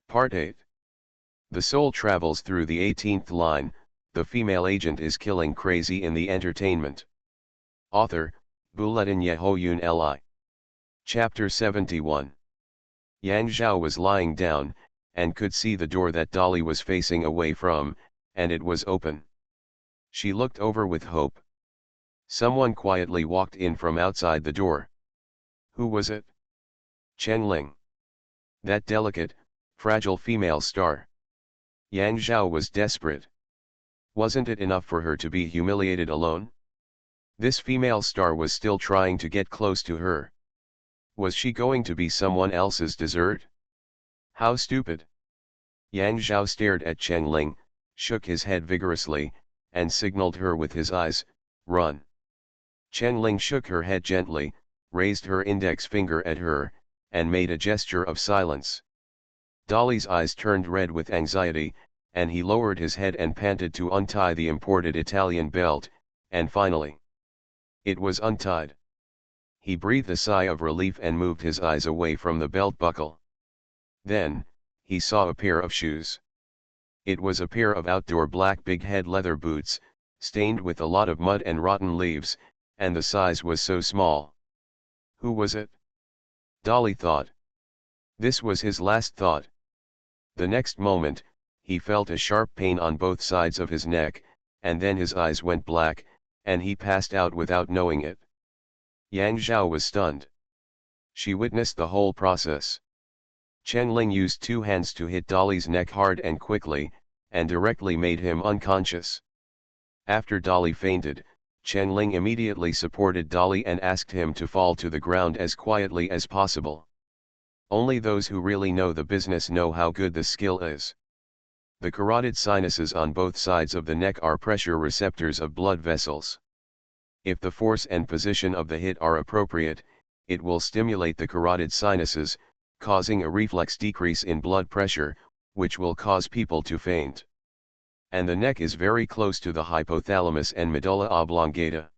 Part 8. The soul travels through the 18th line, the female agent is killing crazy in the entertainment. Author, Bulletin Yehoyun Li. Chapter 71. Yang Zhao was lying down, and could see the door that Dolly was facing away from, and it was open. She looked over with hope. Someone quietly walked in from outside the door. Who was it? Chen Ling. That delicate, fragile female star. Yang Zhao was desperate. Wasn't it enough for her to be humiliated alone? This female star was still trying to get close to her. Was she going to be someone else's dessert? How stupid! Yang Zhao stared at Chen Ling, shook his head vigorously, and signaled her with his eyes, "Run." Chen Ling shook her head gently, raised her index finger at her, and made a gesture of silence. Dolly's eyes turned red with anxiety, and he lowered his head and panted to untie the imported Italian belt, and finally, it was untied. He breathed a sigh of relief and moved his eyes away from the belt buckle. Then, he saw a pair of shoes. It was a pair of outdoor black big head leather boots, stained with a lot of mud and rotten leaves, and the size was so small. Who was it? Dolly thought. This was his last thought. The next moment, he felt a sharp pain on both sides of his neck, and then his eyes went black, and he passed out without knowing it. Yang Zhao was stunned. She witnessed the whole process. Chen Ling used two hands to hit Dolly's neck hard and quickly, and directly made him unconscious. After Dolly fainted, Chen Ling immediately supported Dolly and asked him to fall to the ground as quietly as possible. Only those who really know the business know how good the skill is. The carotid sinuses on both sides of the neck are pressure receptors of blood vessels. If the force and position of the hit are appropriate, it will stimulate the carotid sinuses, causing a reflex decrease in blood pressure, which will cause people to faint. And the neck is very close to the hypothalamus and medulla oblongata.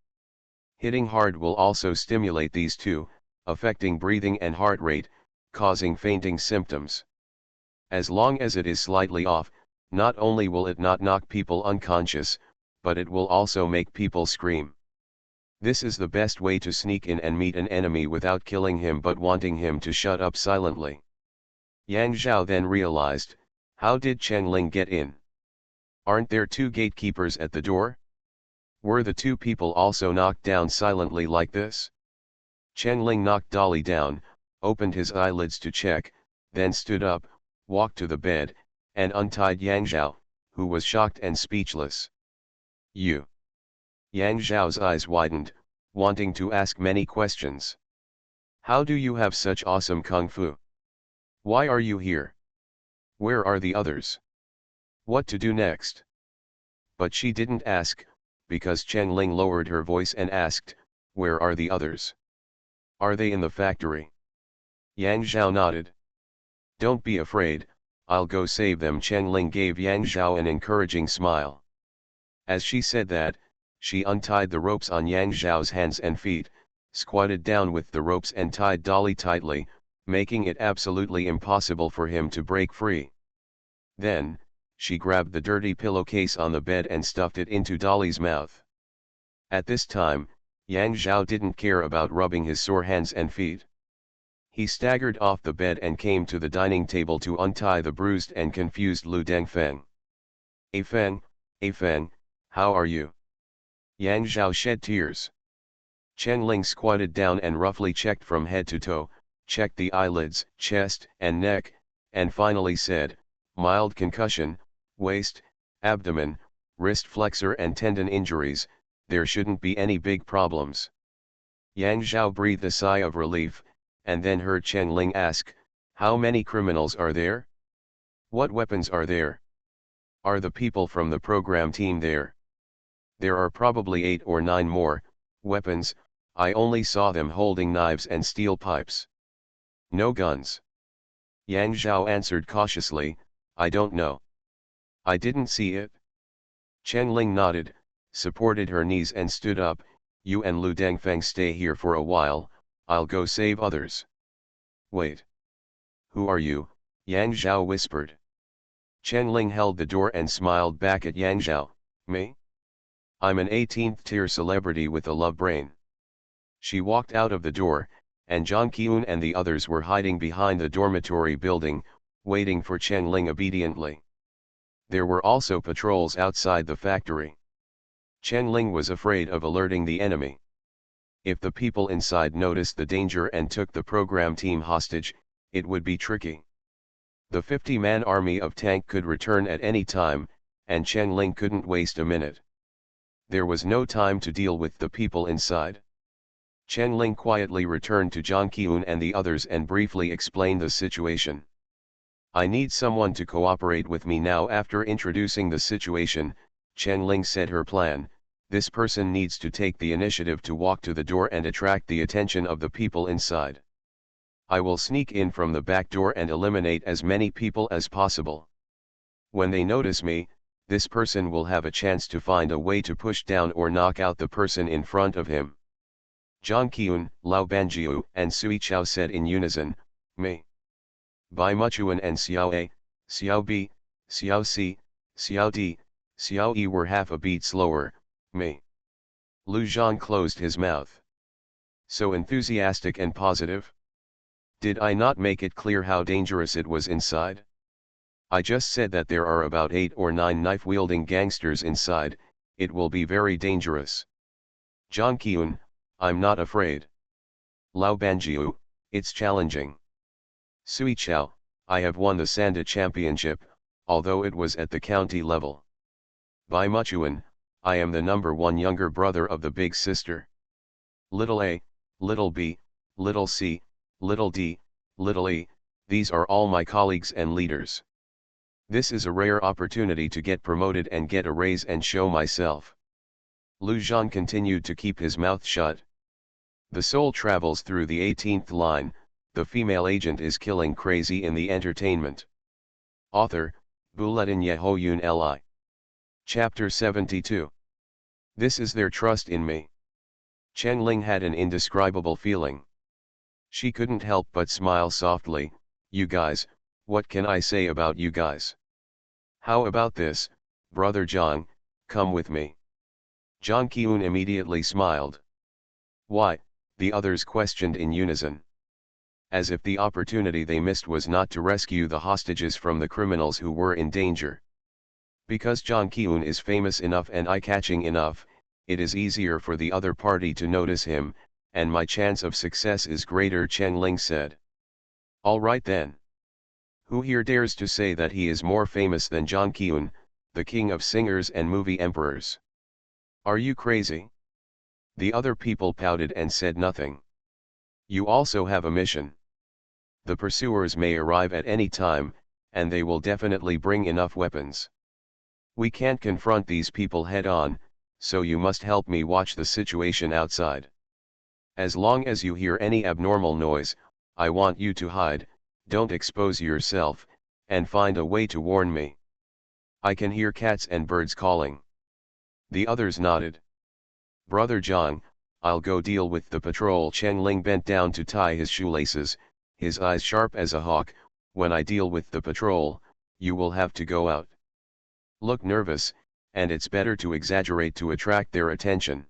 Hitting hard will also stimulate these two, affecting breathing and heart rate, causing fainting symptoms. As long as it is slightly off, not only will it not knock people unconscious, but it will also make people scream. This is the best way to sneak in and meet an enemy without killing him but wanting him to shut up silently. Yang Zhao then realized, how did Chen Ling get in? Aren't there two gatekeepers at the door? Were the two people also knocked down silently like this? Chen Ling knocked Dolly down, opened his eyelids to check, then stood up, walked to the bed, and untied Yang Zhao, who was shocked and speechless. You. Yang Zhao's eyes widened, wanting to ask many questions. How do you have such awesome kung fu? Why are you here? Where are the others? What to do next? But she didn't ask, because Chen Ling lowered her voice and asked, where are the others? Are they in the factory? Yang Zhao nodded. Don't be afraid, I'll go save them. Chen Ling gave Yang Zhao an encouraging smile. As she said that, she untied the ropes on Yang Zhao's hands and feet, squatted down with the ropes and tied Dolly tightly, making it absolutely impossible for him to break free. Then, she grabbed the dirty pillowcase on the bed and stuffed it into Dolly's mouth. At this time, Yang Zhao didn't care about rubbing his sore hands and feet. He staggered off the bed and came to the dining table to untie the bruised and confused Lu Dengfeng. Feng, how are you? Yang Zhao shed tears. Chen Ling squatted down and roughly checked from head to toe, checked the eyelids, chest, and neck, and finally said, mild concussion, waist, abdomen, wrist flexor and tendon injuries, there shouldn't be any big problems. Yang Zhao breathed a sigh of relief, and then heard Chen Ling ask, how many criminals are there? What weapons are there? Are the people from the program team there? There are probably 8 or 9 more weapons, I only saw them holding knives and steel pipes. No guns. Yang Zhao answered cautiously, I don't know. I didn't see it. Chen Ling nodded, supported her knees and stood up, you and Lu Dengfeng stay here for a while, I'll go save others. Wait. Who are you? Yang Zhao whispered. Chen Ling held the door and smiled back at Yang Zhao. Me? I'm an 18th tier celebrity with a love brain. She walked out of the door, and Zhang Qiun and the others were hiding behind the dormitory building, waiting for Chen Ling obediently. There were also patrols outside the factory. Chen Ling was afraid of alerting the enemy. If the people inside noticed the danger and took the program team hostage, it would be tricky. The 50-man army of tank could return at any time, and Chen Ling couldn't waste a minute. There was no time to deal with the people inside. Chen Ling quietly returned to Zhang Qiun and the others and briefly explained the situation. I need someone to cooperate with me now. After introducing the situation, Chen Ling said her plan. This person needs to take the initiative to walk to the door and attract the attention of the people inside. I will sneak in from the back door and eliminate as many people as possible. When they notice me, this person will have a chance to find a way to push down or knock out the person in front of him. Zhang Qiun, Lao Banjiu, and Sui Chao said in unison, Me. Bai Muchuan and Xiao A, Xiao B, Xiao C, Xiao D, Xiao E were half a beat slower, Me. Lu Zhang closed his mouth. So enthusiastic and positive? Did I not make it clear how dangerous it was inside? I just said that there are about 8 or 9 knife-wielding gangsters inside. It will be very dangerous. Zhang Qiun, I'm not afraid. Lao Banjiu, it's challenging. Sui Chao, I have won the Sanda championship, although it was at the county level. Bai Muchuan, I am the #1 younger brother of the big sister. Little A, little B, little C, little D, little E, these are all my colleagues and leaders. This is a rare opportunity to get promoted and get a raise and show myself. Lu Zhang continued to keep his mouth shut. The soul travels through the 18th line, the female agent is killing crazy in the entertainment. Author, Bulletin Yehoyun Li. Chapter 72. This is their trust in me. Chen Ling had an indescribable feeling. She couldn't help but smile softly. You guys, what can I say about you guys? How about this, brother Zhang, come with me. Zhang Qiun immediately smiled. Why? The others questioned in unison. As if the opportunity they missed was not to rescue the hostages from the criminals who were in danger. Because Zhang Qiun is famous enough and eye-catching enough, it is easier for the other party to notice him, and my chance of success is greater, Chen Ling said. All right then. Who here dares to say that he is more famous than Zhang Qiun, the king of singers and movie emperors? Are you crazy? The other people pouted and said nothing. You also have a mission. The pursuers may arrive at any time, and they will definitely bring enough weapons. We can't confront these people head-on, so you must help me watch the situation outside. As long as you hear any abnormal noise, I want you to hide, don't expose yourself, and find a way to warn me. I can hear cats and birds calling. The others nodded. Brother Zhang, I'll go deal with the patrol. Chen Ling bent down to tie his shoelaces, his eyes sharp as a hawk. When I deal with the patrol, you will have to go out. Look nervous, and it's better to exaggerate to attract their attention.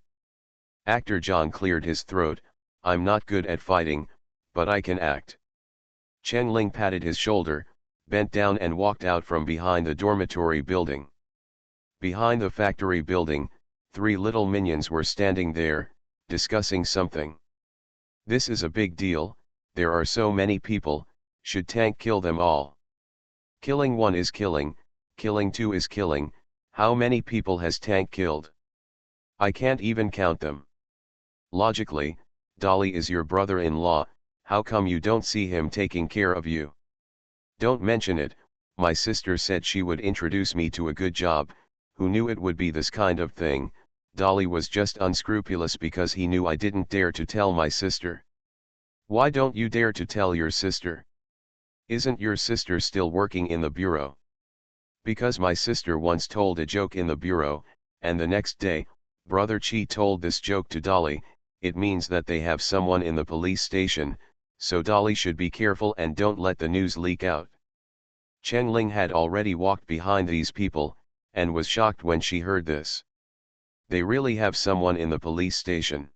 Actor Zhang cleared his throat. I'm not good at fighting, but I can act. Chen Ling patted his shoulder, bent down and walked out from behind the dormitory building. Behind the factory building, 3 little minions were standing there, discussing something. This is a big deal, there are so many people, should tank kill them all? Killing 1 is killing, killing 2 is killing, how many people has tank killed? I can't even count them. Logically, Dolly is your brother-in-law, how come you don't see him taking care of you? Don't mention it, my sister said she would introduce me to a good job, who knew it would be this kind of thing? Dolly was just unscrupulous because he knew I didn't dare to tell my sister. Why don't you dare to tell your sister? Isn't your sister still working in the bureau? Because my sister once told a joke in the bureau, and the next day, Brother Chi told this joke to Dolly. It means that they have someone in the police station, so Dolly should be careful and don't let the news leak out. Chen Ling had already walked behind these people, and was shocked when she heard this. They really have someone in the police station.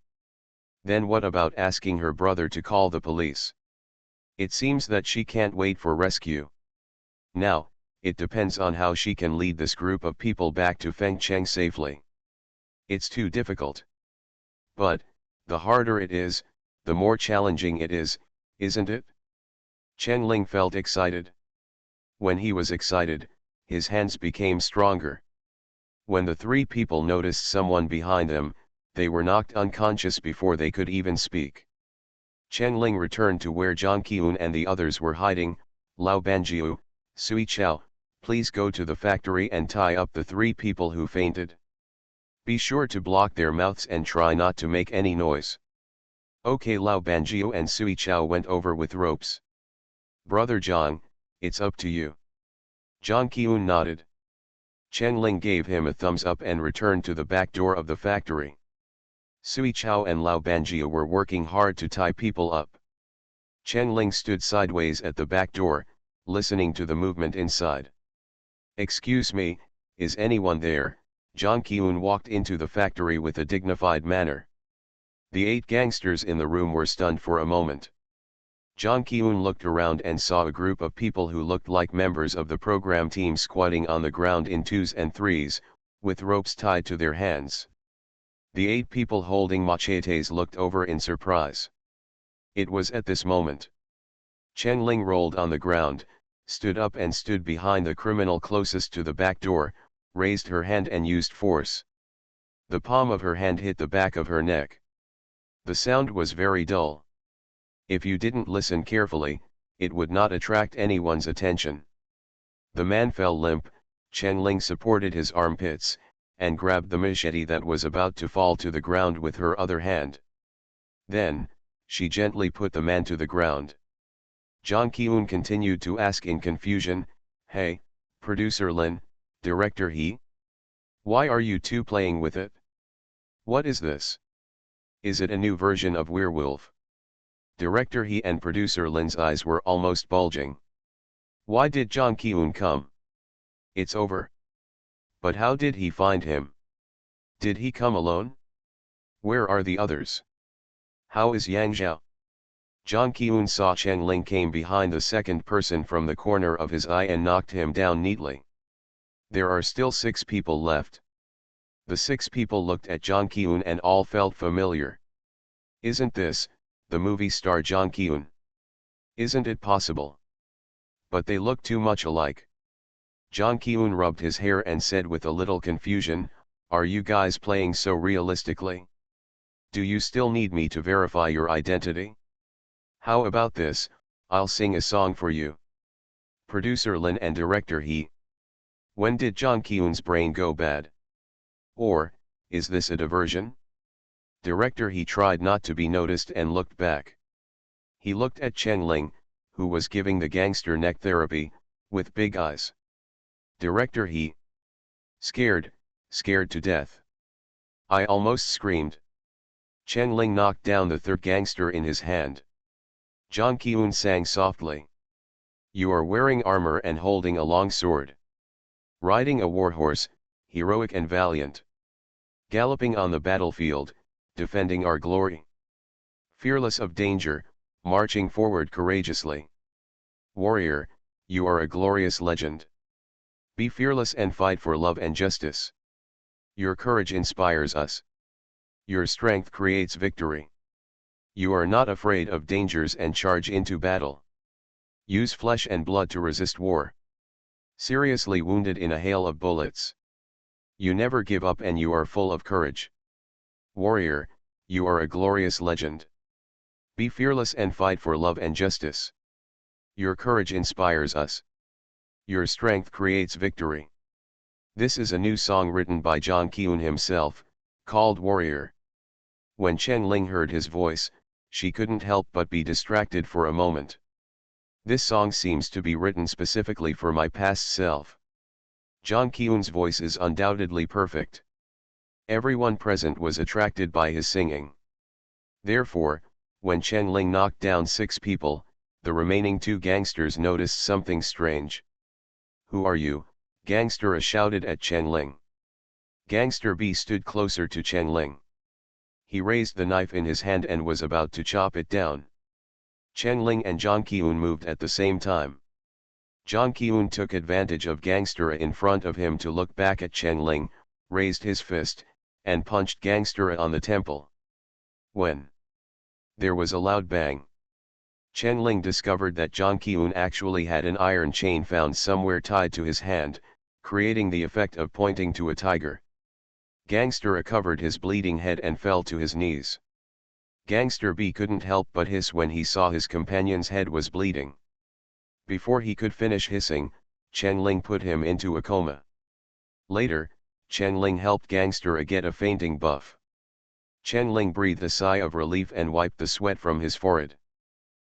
Then what about asking her brother to call the police? It seems that she can't wait for rescue. Now, it depends on how she can lead this group of people back to Fengcheng safely. It's too difficult. But, the harder it is, the more challenging it is, isn't it? Chen Ling felt excited. When he was excited, his hands became stronger. When the three people noticed someone behind them, they were knocked unconscious before they could even speak. Chen Ling returned to where Zhang Qiun and the others were hiding. Lao Banjiu, Sui Chao, please go to the factory and tie up the three people who fainted. Be sure to block their mouths and try not to make any noise. Okay. Lao Banjiu and Sui Chao went over with ropes. Brother Zhang, it's up to you. Zhang Qiun nodded. Chen Ling gave him a thumbs up and returned to the back door of the factory. Sui Chao and Lao Banjiu were working hard to tie people up. Chen Ling stood sideways at the back door, listening to the movement inside. Excuse me, is anyone there? Zhang Qiun walked into the factory with a dignified manner. The 8 gangsters in the room were stunned for a moment. Zhang Qiun looked around and saw a group of people who looked like members of the program team squatting on the ground in 2s and 3s, with ropes tied to their hands. The 8 people holding machetes looked over in surprise. It was at this moment. Chen Ling rolled on the ground, stood up and stood behind the criminal closest to the back door, raised her hand and used force. The palm of her hand hit the back of her neck. The sound was very dull. If you didn't listen carefully, it would not attract anyone's attention. The man fell limp. Chen Ling supported his armpits, and grabbed the machete that was about to fall to the ground with her other hand. Then, she gently put the man to the ground. Zhang Qiun continued to ask in confusion, "Hey, Producer Lin, Director He? Why are you two playing with it? What is this? Is it a new version of Werewolf?" Director He and Producer Lin's eyes were almost bulging. Why did Zhang Qiun come? It's over. But how did he find him? Did he come alone? Where are the others? How is Yang Zhao? Zhang Qiun saw Chen Ling came behind the second person from the corner of his eye and knocked him down neatly. There are still 6 people left. The 6 people looked at Zhang Qiun and all felt familiar. Isn't this the movie star Zhang Qiun? Isn't it possible? But they look too much alike. Zhang Qiun rubbed his hair and said with a little confusion, "Are you guys playing so realistically? Do you still need me to verify your identity? How about this, I'll sing a song for you." Producer Lin and Director He. When did Zhang Qiun's brain go bad? Or, is this a diversion? Director He tried not to be noticed and looked back. He looked at Chen Ling, who was giving the gangster neck therapy, with big eyes. Director He. Scared to death. I almost screamed. Chen Ling knocked down the 3rd gangster in his hand. Zhang Qiun sang softly. You are wearing armor and holding a long sword. Riding a warhorse, heroic and valiant. Galloping on the battlefield, defending our glory. Fearless of danger, marching forward courageously. Warrior, you are a glorious legend. Be fearless and fight for love and justice. Your courage inspires us. Your strength creates victory. You are not afraid of dangers and charge into battle. Use flesh and blood to resist war. Seriously wounded in a hail of bullets. You never give up and you are full of courage. Warrior, you are a glorious legend. Be fearless and fight for love and justice. Your courage inspires us. Your strength creates victory. This is a new song written by Zhang Qiun himself, called Warrior. When Chen Ling heard his voice, she couldn't help but be distracted for a moment. This song seems to be written specifically for my past self. Zhang Qiun's voice is undoubtedly perfect. Everyone present was attracted by his singing. Therefore, when Chen Ling knocked down 6 people, the remaining 2 gangsters noticed something strange. "Who are you?" Gangster A shouted at Chen Ling. Gangster B stood closer to Chen Ling. He raised the knife in his hand and was about to chop it down. Chen Ling and Zhang Qiun moved at the same time. Zhang Qiun took advantage of Gangster A in front of him to look back at Chen Ling, raised his fist, and punched Gangster A on the temple. When there was a loud bang, Chen Ling discovered that Zhang Qiun actually had an iron chain found somewhere tied to his hand, creating the effect of pointing to a tiger. Gangster A covered his bleeding head and fell to his knees. Gangster B couldn't help but hiss when he saw his companion's head was bleeding. Before he could finish hissing, Chen Ling put him into a coma. Later, Chen Ling helped Gangster A get a fainting buff. Chen Ling breathed a sigh of relief and wiped the sweat from his forehead.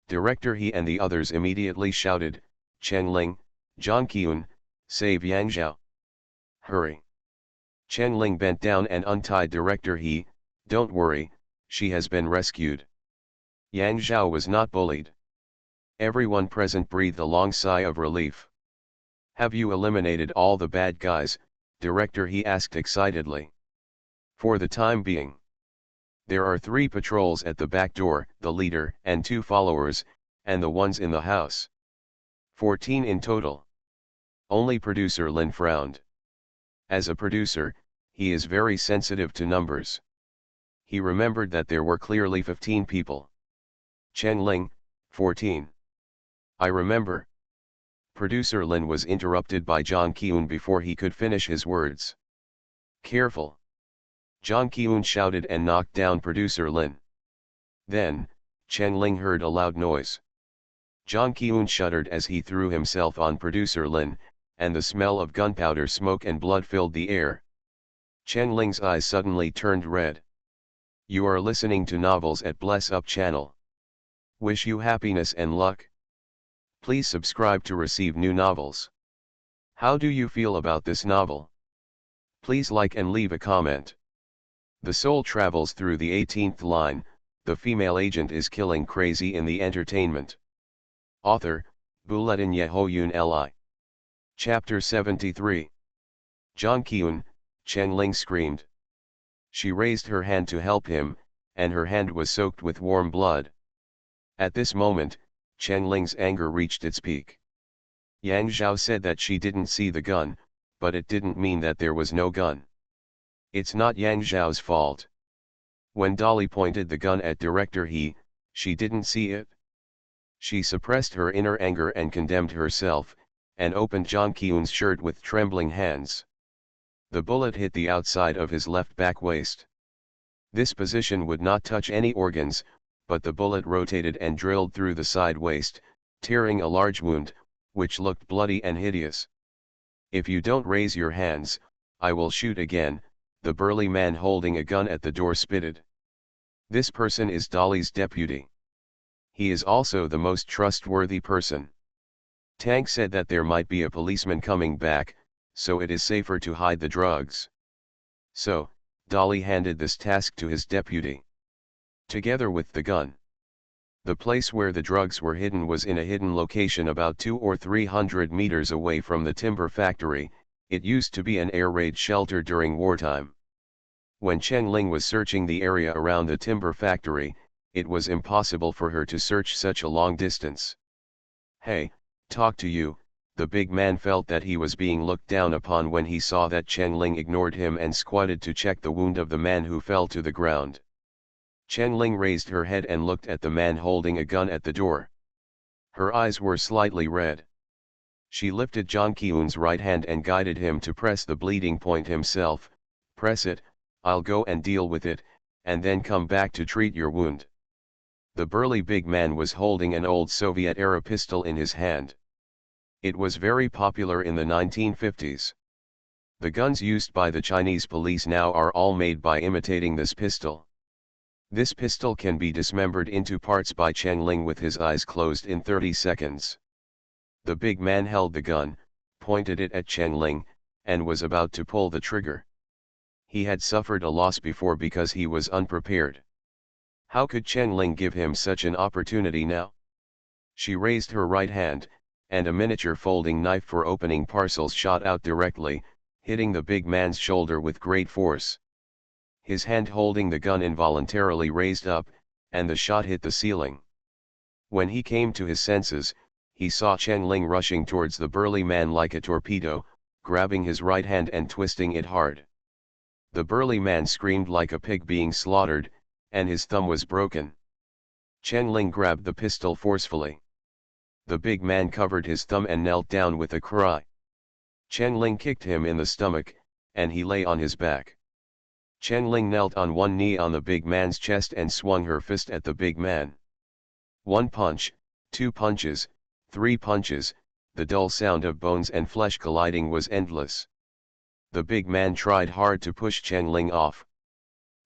Director He and the others immediately shouted, "Chen Ling, Zhang Qiun, save Yang Zhao. Hurry!" Chen Ling bent down and untied Director He. "Don't worry, she has been rescued." Yang Zhao was not bullied. Everyone present breathed a long sigh of relief. "Have you eliminated all the bad guys?" Director He asked excitedly. "For the time being. There are 3 patrols at the back door, the leader and 2 followers, and the ones in the house. 14 in total." Only producer Lin frowned. As a producer, he is very sensitive to numbers. He remembered that there were clearly 15 people. Chen Ling, 14. "I remember." Producer Lin was interrupted by Zhang Qiun before he could finish his words. "Careful!" Zhang Qiun shouted and knocked down producer Lin. Then, Chen Ling heard a loud noise. Zhang Qiun shuddered as he threw himself on producer Lin, and the smell of gunpowder smoke and blood filled the air. Chen Ling's eyes suddenly turned red. "You are listening to novels at Bless Up channel. Wish you happiness and luck. Please subscribe to receive new novels. How do you feel about this novel? Please like and leave a comment." The soul travels through the 18th line, the female agent is killing crazy in the entertainment. Author, Bulletin Yehoyun Li. Chapter 73. Zhang Qiun, Chen Ling screamed. She raised her hand to help him, and her hand was soaked with warm blood. At this moment, Chen Ling's anger reached its peak. Yang Zhao said that she didn't see the gun, but it didn't mean that there was no gun. It's not Yang Zhao's fault. When Dolly pointed the gun at Director He, she didn't see it. She suppressed her inner anger and condemned herself, and opened Zhang Qiun's shirt with trembling hands. The bullet hit the outside of his left back waist. This position would not touch any organs, but the bullet rotated and drilled through the side waist, tearing a large wound, which looked bloody and hideous. "If you don't raise your hands, I will shoot again," the burly man holding a gun at the door spitted. This person is Dolly's deputy. He is also the most trustworthy person. Tank said that there might be a policeman coming back, so it is safer to hide the drugs. So, Dolly handed this task to his deputy. Together with the gun. The place where the drugs were hidden was in a hidden location about 200 or 300 meters away from the timber factory. It used to be an air raid shelter during wartime. When Chen Ling was searching the area around the timber factory, it was impossible for her to search such a long distance. "Hey, talk to you," the big man felt that he was being looked down upon when he saw that Chen Ling ignored him and squatted to check the wound of the man who fell to the ground. Chen Ling raised her head and looked at the man holding a gun at the door. Her eyes were slightly red. She lifted Zhang Qiun's right hand and guided him to press the bleeding point himself. "Press it, I'll go and deal with it, and then come back to treat your wound." The burly big man was holding an old Soviet-era pistol in his hand. It was very popular in the 1950s. The guns used by the Chinese police now are all made by imitating this pistol. This pistol can be dismembered into parts by Chen Ling with his eyes closed in 30 seconds. The big man held the gun, pointed it at Chen Ling, and was about to pull the trigger. He had suffered a loss before because he was unprepared. How could Chen Ling give him such an opportunity now? She raised her right hand, and a miniature folding knife for opening parcels shot out directly, hitting the big man's shoulder with great force. His hand holding the gun involuntarily raised up, and the shot hit the ceiling. When he came to his senses, he saw Chen Ling rushing towards the burly man like a torpedo, grabbing his right hand and twisting it hard. The burly man screamed like a pig being slaughtered, and his thumb was broken. Chen Ling grabbed the pistol forcefully. The big man covered his thumb and knelt down with a cry. Chen Ling kicked him in the stomach, and he lay on his back. Chen Ling knelt on one knee on the big man's chest and swung her fist at the big man. One punch, two punches, three punches, the dull sound of bones and flesh colliding was endless. The big man tried hard to push Chen Ling off.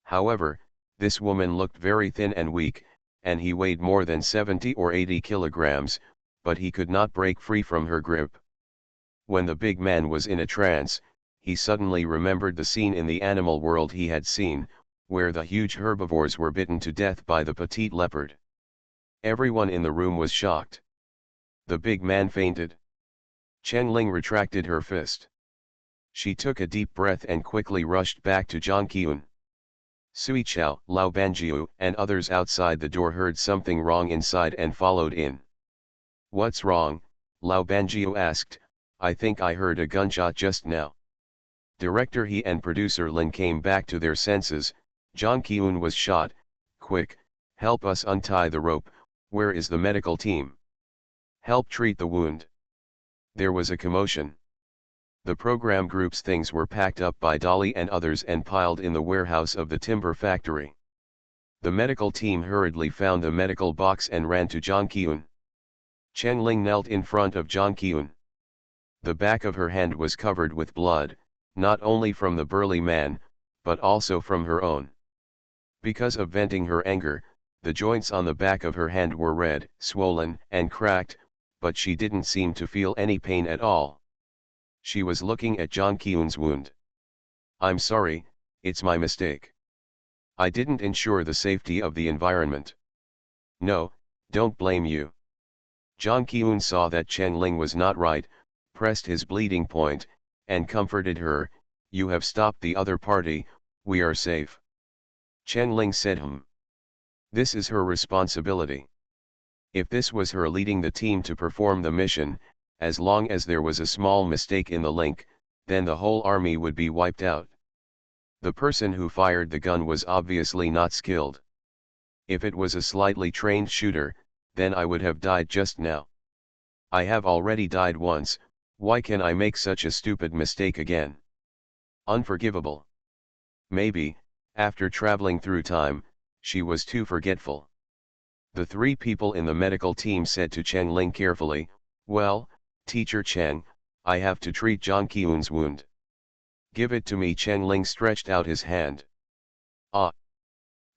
However, this woman looked very thin and weak, and he weighed more than 70 or 80 kilograms, but he could not break free from her grip. When the big man was in a trance, he suddenly remembered the scene in the animal world he had seen, where the huge herbivores were bitten to death by the petite leopard. Everyone in the room was shocked. The big man fainted. Chen Ling retracted her fist. She took a deep breath and quickly rushed back to Zhang Qiun. Sui Chao, Lao Banjiu, and others outside the door heard something wrong inside and followed in. "What's wrong?" Lao Banjiu asked. "I think I heard a gunshot just now." Director He and producer Lin came back to their senses. Zhang Qiun was shot. "Quick, help us untie the rope. Where is the medical team? Help treat the wound." There was a commotion. The program group's things were packed up by Dolly and others and piled in the warehouse of the timber factory. The medical team hurriedly found the medical box and ran to Zhang Qiun. Chen Ling knelt in front of Zhang Qiun. The back of her hand was covered with blood, not only from the burly man, but also from her own. Because of venting her anger, the joints on the back of her hand were red, swollen, and cracked, but she didn't seem to feel any pain at all. She was looking at Zhang Qiun's wound. "I'm sorry, it's my mistake. I didn't ensure the safety of the environment." "No, don't blame you." Zhang Qiun saw that Chen Ling was not right, pressed his bleeding point, and comforted her. "You have stopped the other party, we are safe." Chen Ling said, This is her responsibility. If this was her leading the team to perform the mission, as long as there was a small mistake in the link, then the whole army would be wiped out. The person who fired the gun was obviously not skilled. If it was a slightly trained shooter, then I would have died just now. I have already died once, why can I make such a stupid mistake again? Unforgivable. Maybe, after traveling through time, she was too forgetful. The three people in the medical team said to Chen Ling carefully, "Well, Teacher Chen, I have to treat Zhang Qiun's wound." "Give it to me." Chen Ling stretched out his hand. "Ah!"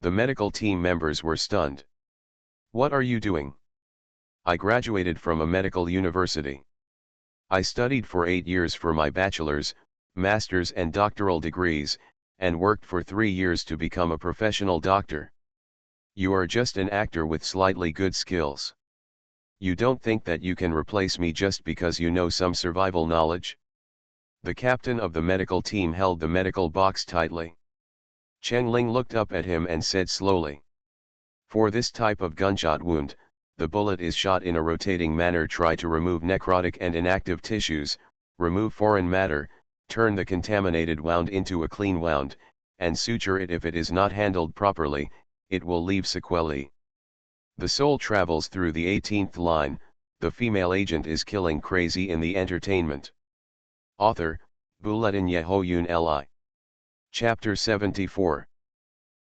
The medical team members were stunned. "What are you doing?" "I graduated from a medical university. I studied for 8 years for my bachelor's, master's and doctoral degrees, and worked for 3 years to become a professional doctor. You are just an actor with slightly good skills. You don't think that you can replace me just because you know some survival knowledge?" The captain of the medical team held the medical box tightly. Chen Ling looked up at him and said slowly, "For this type of gunshot wound, the bullet is shot in a rotating manner. Try to remove necrotic and inactive tissues, remove foreign matter, turn the contaminated wound into a clean wound, and suture it. If it is not handled properly, it will leave sequelae. The soul travels through the 18th line, the female agent is killing crazy in the entertainment." Author, Buletin Yehoyun Li. Chapter 74.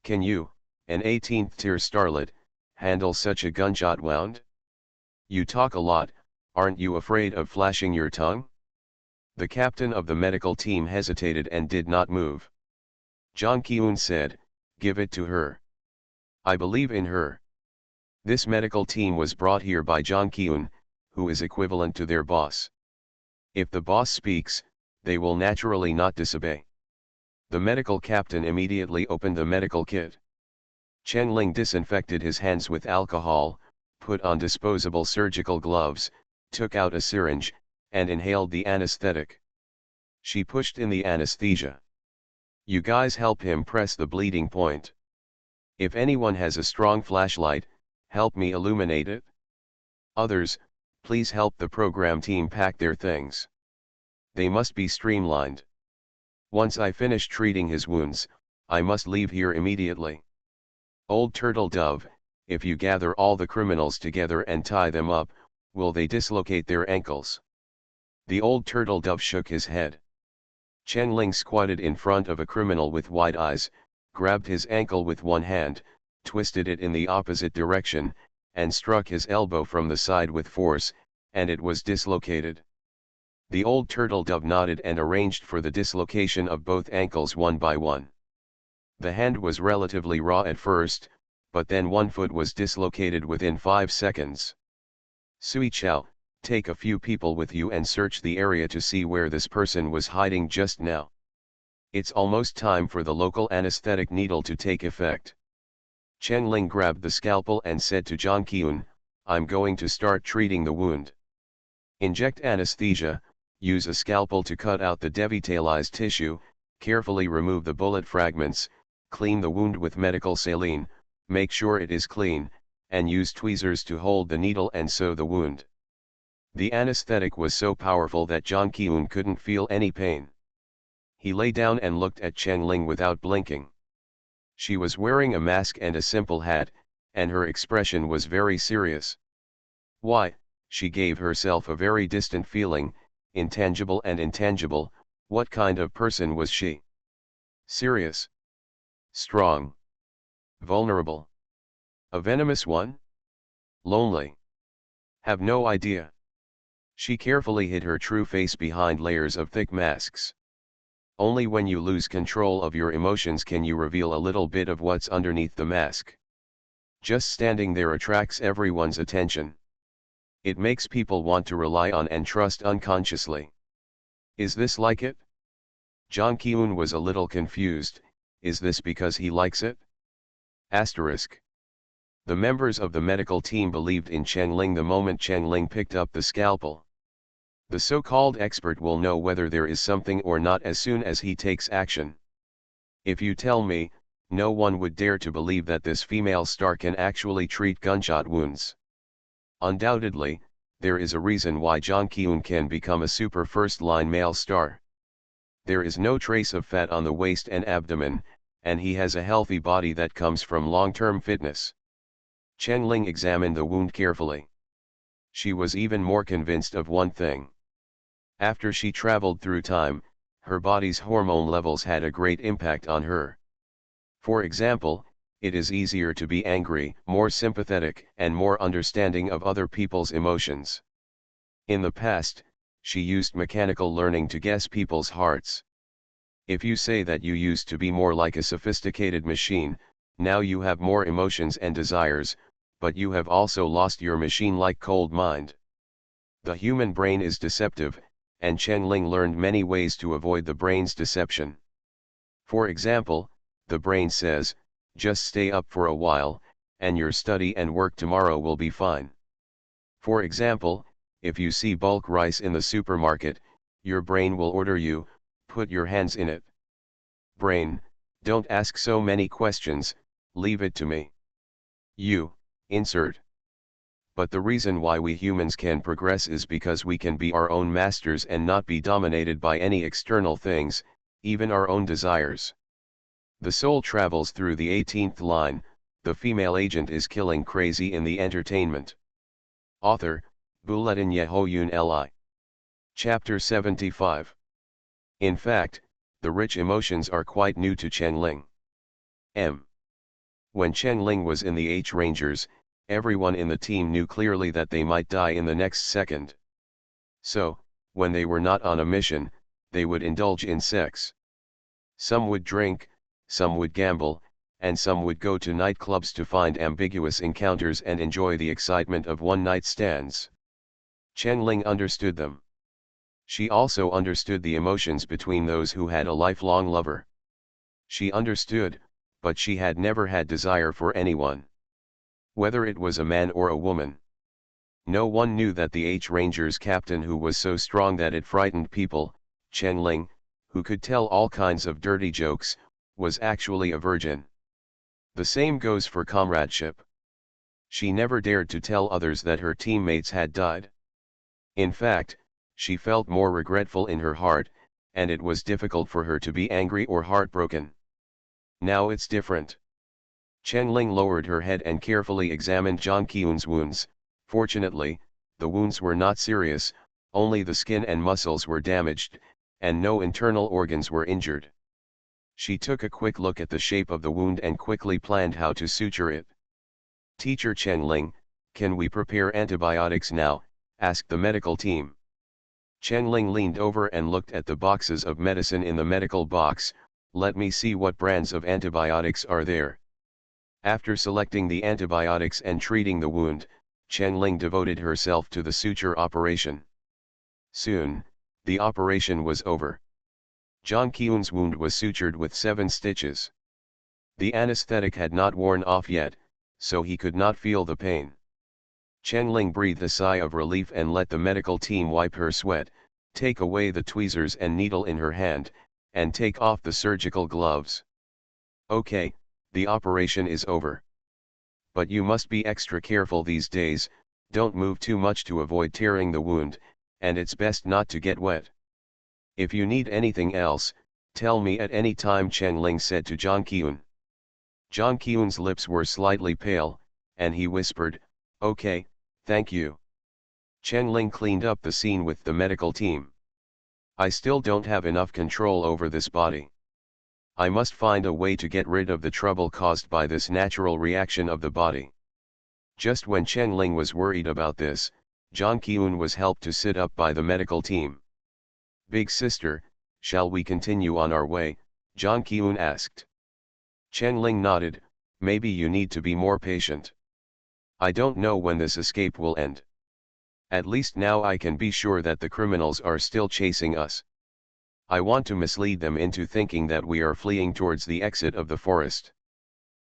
Can you, an 18th tier starlet, handle such a gunshot wound? You talk a lot, aren't you afraid of flashing your tongue? The captain of the medical team hesitated and did not move. Zhang Qiun said, "Give it to her. I believe in her." This medical team was brought here by Zhang Qiun, who is equivalent to their boss. If the boss speaks, they will naturally not disobey. The medical captain immediately opened the medical kit. Chen Ling disinfected his hands with alcohol, put on disposable surgical gloves, took out a syringe, and inhaled the anesthetic. She pushed in the anesthesia. You guys help him press the bleeding point. If anyone has a strong flashlight, help me illuminate it. Others, please help the program team pack their things. They must be streamlined. Once I finish treating his wounds, I must leave here immediately. Old Turtle Dove, if you gather all the criminals together and tie them up, will they dislocate their ankles? The old Turtle Dove shook his head. Chen Ling squatted in front of a criminal with wide eyes, grabbed his ankle with one hand, twisted it in the opposite direction, and struck his elbow from the side with force, and it was dislocated. The old Turtle Dove nodded and arranged for the dislocation of both ankles one by one. The hand was relatively raw at first, but then one foot was dislocated within 5 seconds. Sui Chao, take a few people with you and search the area to see where this person was hiding just now. It's almost time for the local anesthetic needle to take effect. Chen Ling grabbed the scalpel and said to Zhang Qiun, I'm going to start treating the wound. Inject anesthesia, use a scalpel to cut out the devitalized tissue, carefully remove the bullet fragments, clean the wound with medical saline, make sure it is clean, and use tweezers to hold the needle and sew the wound. The anesthetic was so powerful that Zhang Qiun couldn't feel any pain. He lay down and looked at Chen Ling without blinking. She was wearing a mask and a simple hat, and her expression was very serious. Why, she gave herself a very distant feeling, intangible and intangible. What kind of person was she? Serious? Strong? Vulnerable? A venomous one? Lonely? Have no idea. She carefully hid her true face behind layers of thick masks. Only when you lose control of your emotions can you reveal a little bit of what's underneath the mask. Just standing there attracts everyone's attention. It makes people want to rely on and trust unconsciously. Is this like it? Zhang Qiun was a little confused. Is this because he likes it? Asterisk. The members of the medical team believed in Chen Ling the moment Chen Ling picked up the scalpel. The so-called expert will know whether there is something or not as soon as he takes action. If you tell me, no one would dare to believe that this female star can actually treat gunshot wounds. Undoubtedly, there is a reason why Zhang Qiun can become a super first-line male star. There is no trace of fat on the waist and abdomen, and he has a healthy body that comes from long-term fitness. Chen Ling examined the wound carefully. She was even more convinced of one thing. After she traveled through time, her body's hormone levels had a great impact on her. For example, it is easier to be angry, more sympathetic, and more understanding of other people's emotions. In the past, she used mechanical learning to guess people's hearts. If you say that you used to be more like a sophisticated machine, now you have more emotions and desires, but you have also lost your machine-like cold mind. The human brain is deceptive, and Chen Ling learned many ways to avoid the brain's deception. For example, the brain says, just stay up for a while, and your study and work tomorrow will be fine. For example, if you see bulk rice in the supermarket, your brain will order you, put your hands in it. Brain, don't ask so many questions, leave it to me. You, insert. But the reason why we humans can progress is because we can be our own masters and not be dominated by any external things, even our own desires. The soul travels through the 18th line, the female agent is killing crazy in the entertainment. Author, Buletin Yehoyun Li. Chapter 75. In fact, the rich emotions are quite new to Chen Ling. When Chen Ling was in the H Rangers, everyone in the team knew clearly that they might die in the next second. So, when they were not on a mission, they would indulge in sex. Some would drink, some would gamble, and some would go to nightclubs to find ambiguous encounters and enjoy the excitement of one-night stands. Chen Ling understood them. She also understood the emotions between those who had a lifelong lover. She understood, but she had never had desire for anyone. Whether it was a man or a woman. No one knew that the H-Rangers captain, who was so strong that it frightened people, Chen Ling, who could tell all kinds of dirty jokes, was actually a virgin. The same goes for comradeship. She never dared to tell others that her teammates had died. In fact, she felt more regretful in her heart, and it was difficult for her to be angry or heartbroken. Now it's different. Chen Ling lowered her head and carefully examined Jiang Qiun's wounds. Fortunately, the wounds were not serious, only the skin and muscles were damaged, and no internal organs were injured. She took a quick look at the shape of the wound and quickly planned how to suture it. "Teacher Chen Ling, can we prepare antibiotics now?" asked the medical team. Chen Ling leaned over and looked at the boxes of medicine in the medical box. "Let me see what brands of antibiotics are there." After selecting the antibiotics and treating the wound, Chen Ling devoted herself to the suture operation. Soon, the operation was over. Jiang Qiun's wound was sutured with 7 stitches. The anesthetic had not worn off yet, so he could not feel the pain. Chen Ling breathed a sigh of relief and let the medical team wipe her sweat, take away the tweezers and needle in her hand, and take off the surgical gloves. "Okay, the operation is over. But you must be extra careful these days, don't move too much to avoid tearing the wound, and it's best not to get wet. If you need anything else, tell me at any time," Chen Ling said to Jiang Qiun. Jiang Qiun's lips were slightly pale, and he whispered, "Okay, thank you." Chen Ling cleaned up the scene with the medical team. "I still don't have enough control over this body. I must find a way to get rid of the trouble caused by this natural reaction of the body." Just when Chen Ling was worried about this, Jiang Qiun was helped to sit up by the medical team. "Big sister, shall we continue on our way?" Jiang Qiun asked. Chen Ling nodded. "Maybe you need to be more patient. I don't know when this escape will end. At least now I can be sure that the criminals are still chasing us. I want to mislead them into thinking that we are fleeing towards the exit of the forest.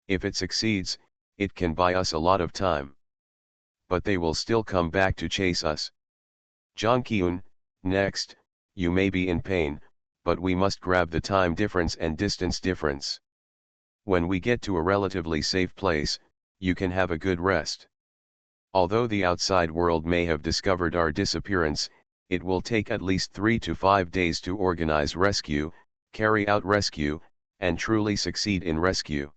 If it succeeds, it can buy us a lot of time. But they will still come back to chase us. Jiang Qiun, next, you may be in pain, but we must grab the time difference and distance difference. When we get to a relatively safe place, you can have a good rest. Although the outside world may have discovered our disappearance, it will take at least 3 to 5 days to organize rescue, carry out rescue, and truly succeed in rescue.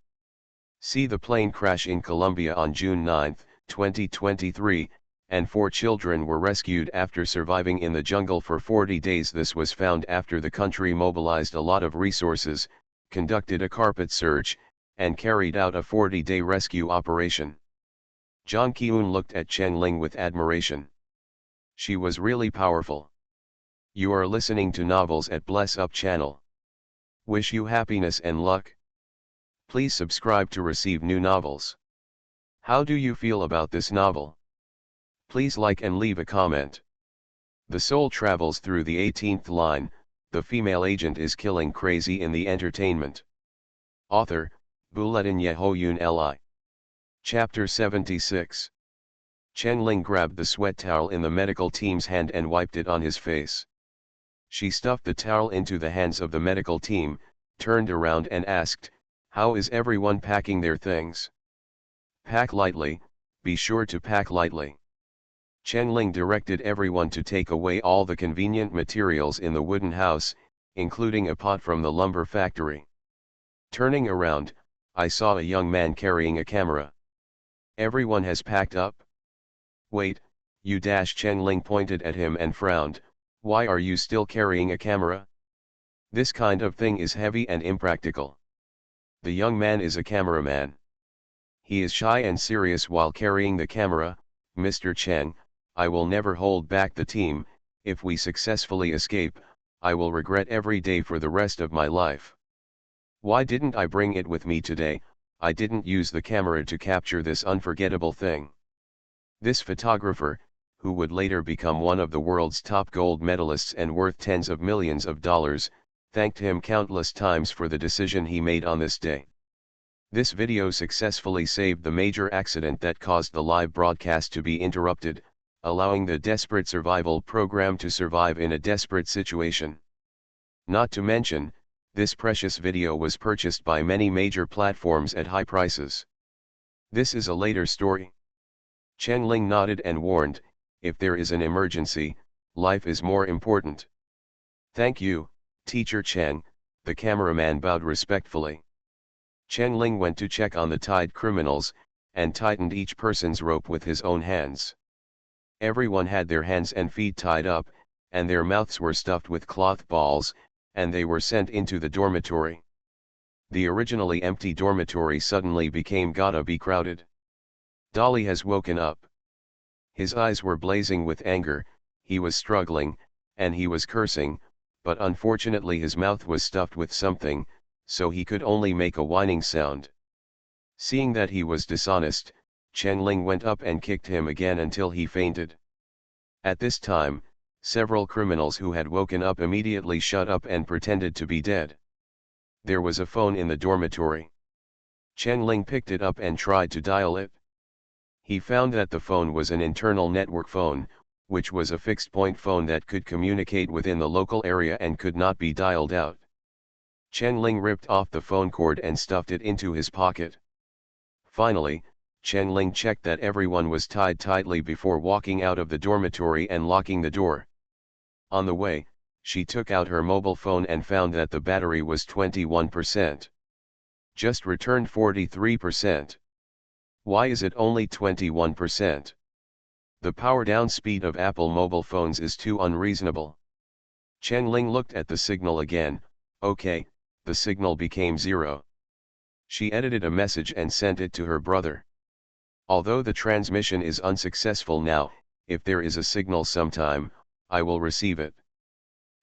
See the plane crash in Colombia on June 9, 2023, and 4 children were rescued after surviving in the jungle for 40 days. This was found after the country mobilized a lot of resources, conducted a carpet search, and carried out a 40-day rescue operation. Jiang Qiun looked at Chen Ling with admiration. She was really powerful. You are listening to Novels at Bless Up channel. Wish you happiness and luck. Please subscribe to receive new novels. How do you feel about this novel? Please like and leave a comment. The soul travels through the 18th line, the female agent is killing crazy in the entertainment. Author, Bulletin Yehoyun Li. Chapter 76. Chen Ling grabbed the sweat towel in the medical team's hand and wiped it on his face. She stuffed the towel into the hands of the medical team, turned around and asked, "How is everyone packing their things?" "Pack lightly, be sure to pack lightly." Chen Ling directed everyone to take away all the convenient materials in the wooden house, including a pot from the lumber factory. Turning around, I saw a young man carrying a camera. "Everyone has packed up?" "Wait, you dash." Chen Ling pointed at him and frowned. "Why are you still carrying a camera? This kind of thing is heavy and impractical." The young man is a cameraman. He is shy and serious while carrying the camera. "Mr. Chen, I will never hold back the team. If we successfully escape, I will regret every day for the rest of my life. Why didn't I bring it with me today? I didn't use the camera to capture this unforgettable thing." This photographer, who would later become one of the world's top gold medalists and worth tens of millions of dollars, thanked him countless times for the decision he made on this day. This video successfully saved the major accident that caused the live broadcast to be interrupted. allowing the desperate survival program to survive in a desperate situation. Not to mention, this precious video was purchased by many major platforms at high prices. This is a later story. Chen Ling nodded and warned, if there is an emergency, life is more important. Thank you, Teacher Chen, the cameraman bowed respectfully. Chen Ling went to check on the tied criminals, and tightened each person's rope with his own hands. Everyone had their hands and feet tied up, and their mouths were stuffed with cloth balls, and they were sent into the dormitory. The originally empty dormitory suddenly became gotta be crowded. Dolly has woken up. His eyes were blazing with anger, he was struggling, and he was cursing, but unfortunately his mouth was stuffed with something, so he could only make a whining sound. Seeing that he was dishonest, Chen Ling went up and kicked him again until he fainted. At this time, several criminals who had woken up immediately shut up and pretended to be dead. There was a phone in the dormitory. Chen Ling picked it up and tried to dial it. He found that the phone was an internal network phone, which was a fixed-point phone that could communicate within the local area and could not be dialed out. Chen Ling ripped off the phone cord and stuffed it into his pocket. Finally, Chen Ling checked that everyone was tied tightly before walking out of the dormitory and locking the door. On the way, she took out her mobile phone and found that the battery was 21%. Just returned 43%. Why is it only 21%? The power down speed of Apple mobile phones is too unreasonable. Chen Ling looked at the signal again. Okay, the signal became 0. She edited a message and sent it to her brother. Although the transmission is unsuccessful now, if there is a signal sometime, I will receive it.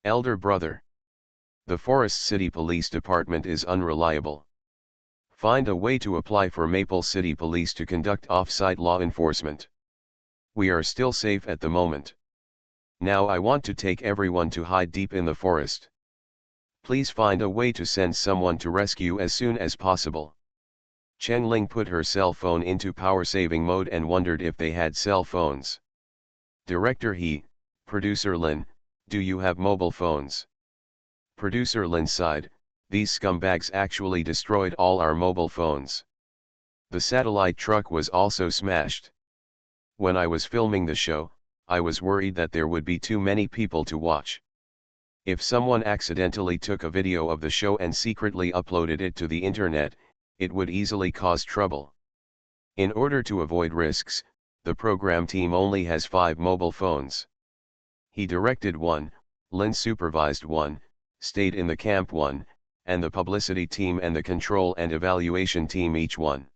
Elder brother. The Forest City Police Department is unreliable. Find a way to apply for Maple City Police to conduct off-site law enforcement. We are still safe at the moment. Now I want to take everyone to hide deep in the forest. Please find a way to send someone to rescue as soon as possible. Chen Ling put her cell phone into power-saving mode and wondered if they had cell phones. Director He, Producer Lin, do you have mobile phones? Producer Lin sighed, these scumbags actually destroyed all our mobile phones. The satellite truck was also smashed. When I was filming the show, I was worried that there would be too many people to watch. If someone accidentally took a video of the show and secretly uploaded it to the internet, it would easily cause trouble. In order to avoid risks, the program team only has 5 mobile phones. He directed 1, Lin supervised 1, stayed in the camp 1, and the publicity team and the control and evaluation team each 1.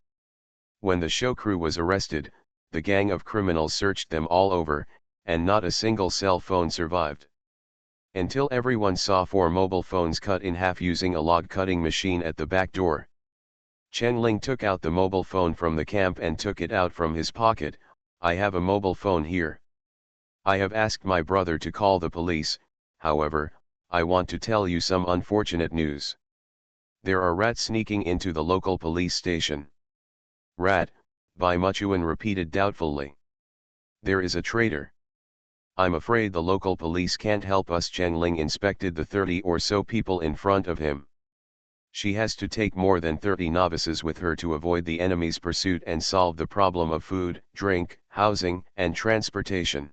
When the show crew was arrested, the gang of criminals searched them all over, and not a single cell phone survived. Until everyone saw 4 mobile phones cut in half using a log cutting machine at the back door. Chen Ling took out the mobile phone from the camp and took it out from his pocket. I have a mobile phone here. I have asked my brother to call the police, however, I want to tell you some unfortunate news. There are rats sneaking into the local police station. Rat, Bai Muchuan repeated doubtfully. There is a traitor. I'm afraid the local police can't help us. Chen Ling inspected the 30 or so people in front of him. She has to take more than 30 novices with her to avoid the enemy's pursuit and solve the problem of food, drink, housing, and transportation.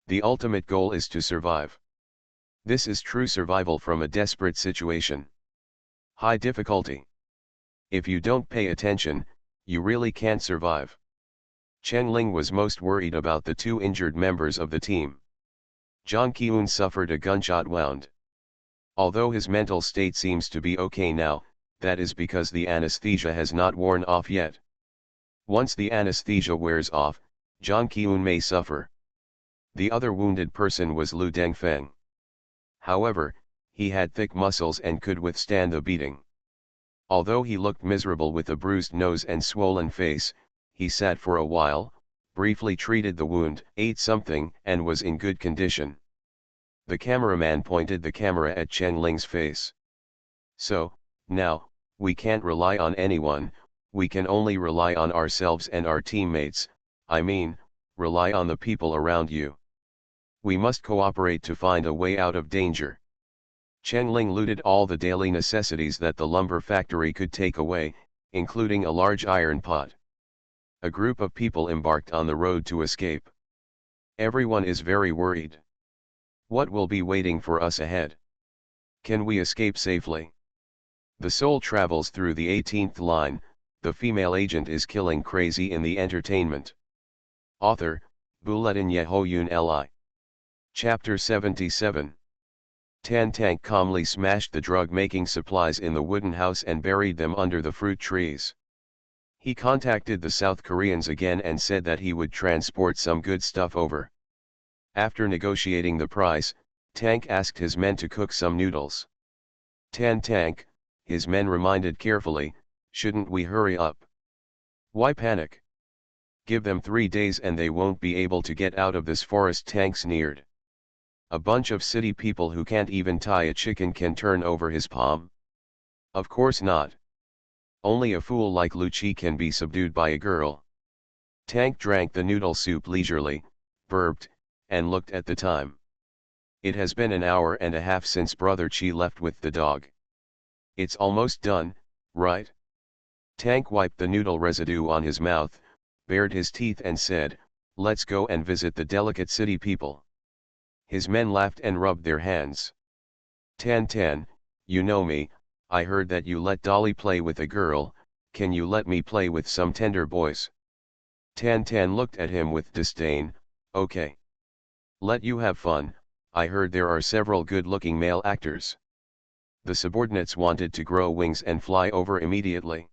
The ultimate goal is to survive. This is true survival from a desperate situation. High difficulty. If you don't pay attention, you really can't survive. Chen Ling was most worried about the 2 injured members of the team. Zhang Qiun suffered a gunshot wound. Although his mental state seems to be okay now, that is because the anesthesia has not worn off yet. Once the anesthesia wears off, Zhang Qiun may suffer. The other wounded person was Lu Dengfeng. However, he had thick muscles and could withstand the beating. Although he looked miserable with a bruised nose and swollen face, he sat for a while, briefly treated the wound, ate something, and was in good condition. The cameraman pointed the camera at Chen Ling's face. So, now, we can't rely on anyone, we can only rely on ourselves and our teammates, I mean, rely on the people around you. We must cooperate to find a way out of danger. Chengling looted all the daily necessities that the lumber factory could take away, including a large iron pot. A group of people embarked on the road to escape. Everyone is very worried. What will be waiting for us ahead? Can we escape safely? The soul travels through the 18th line, the female agent is killing crazy in the entertainment. Author, Buletin Yehoyun Li. Chapter 77. Tan Tank calmly smashed the drug-making supplies in the wooden house and buried them under the fruit trees. He contacted the South Koreans again and said that he would transport some good stuff over. After negotiating the price, Tank asked his men to cook some noodles. Tan Tank, his men reminded carefully, shouldn't we hurry up? Why panic? Give them 3 days and they won't be able to get out of this forest, Tank sneered. A bunch of city people who can't even tie a chicken can turn over his palm? Of course not. Only a fool like Lucci can be subdued by a girl. Tank drank the noodle soup leisurely, burped, and looked at the time. It has been an hour and a half since Brother Chi left with the dog. It's almost done, right? Tank wiped the noodle residue on his mouth, bared his teeth and said, let's go and visit the delicate city people. His men laughed and rubbed their hands. Tan Tan, you know me, I heard that you let Dolly play with a girl, can you let me play with some tender boys? Tan Tan looked at him with disdain, okay. Let you have fun, I heard there are several good-looking male actors. The subordinates wanted to grow wings and fly over immediately.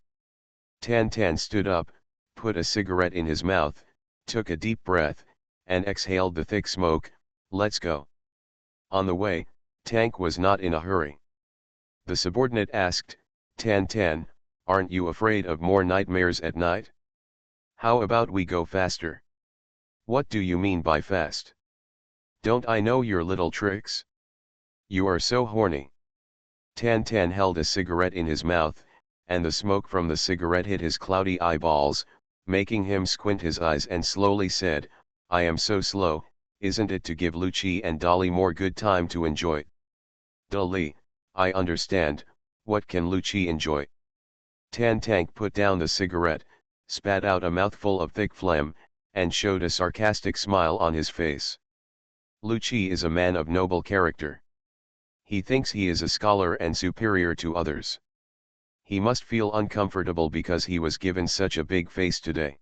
Tan Tan stood up, put a cigarette in his mouth, took a deep breath, and exhaled the thick smoke. Let's go. On the way, Tank was not in a hurry. The subordinate asked, Tan Tan, aren't you afraid of more nightmares at night? How about we go faster? What do you mean by fast? Don't I know your little tricks? You are so horny. Tan Tan held a cigarette in his mouth, and the smoke from the cigarette hit his cloudy eyeballs, making him squint his eyes, and slowly said, I am so slow, isn't it, to give Lucci and Dolly more good time to enjoy? Dolly, I understand, what can Lucci enjoy? Tan Tank put down the cigarette, spat out a mouthful of thick phlegm, and showed a sarcastic smile on his face. Lucci is a man of noble character. He thinks he is a scholar and superior to others. He must feel uncomfortable because he was given such a big face today.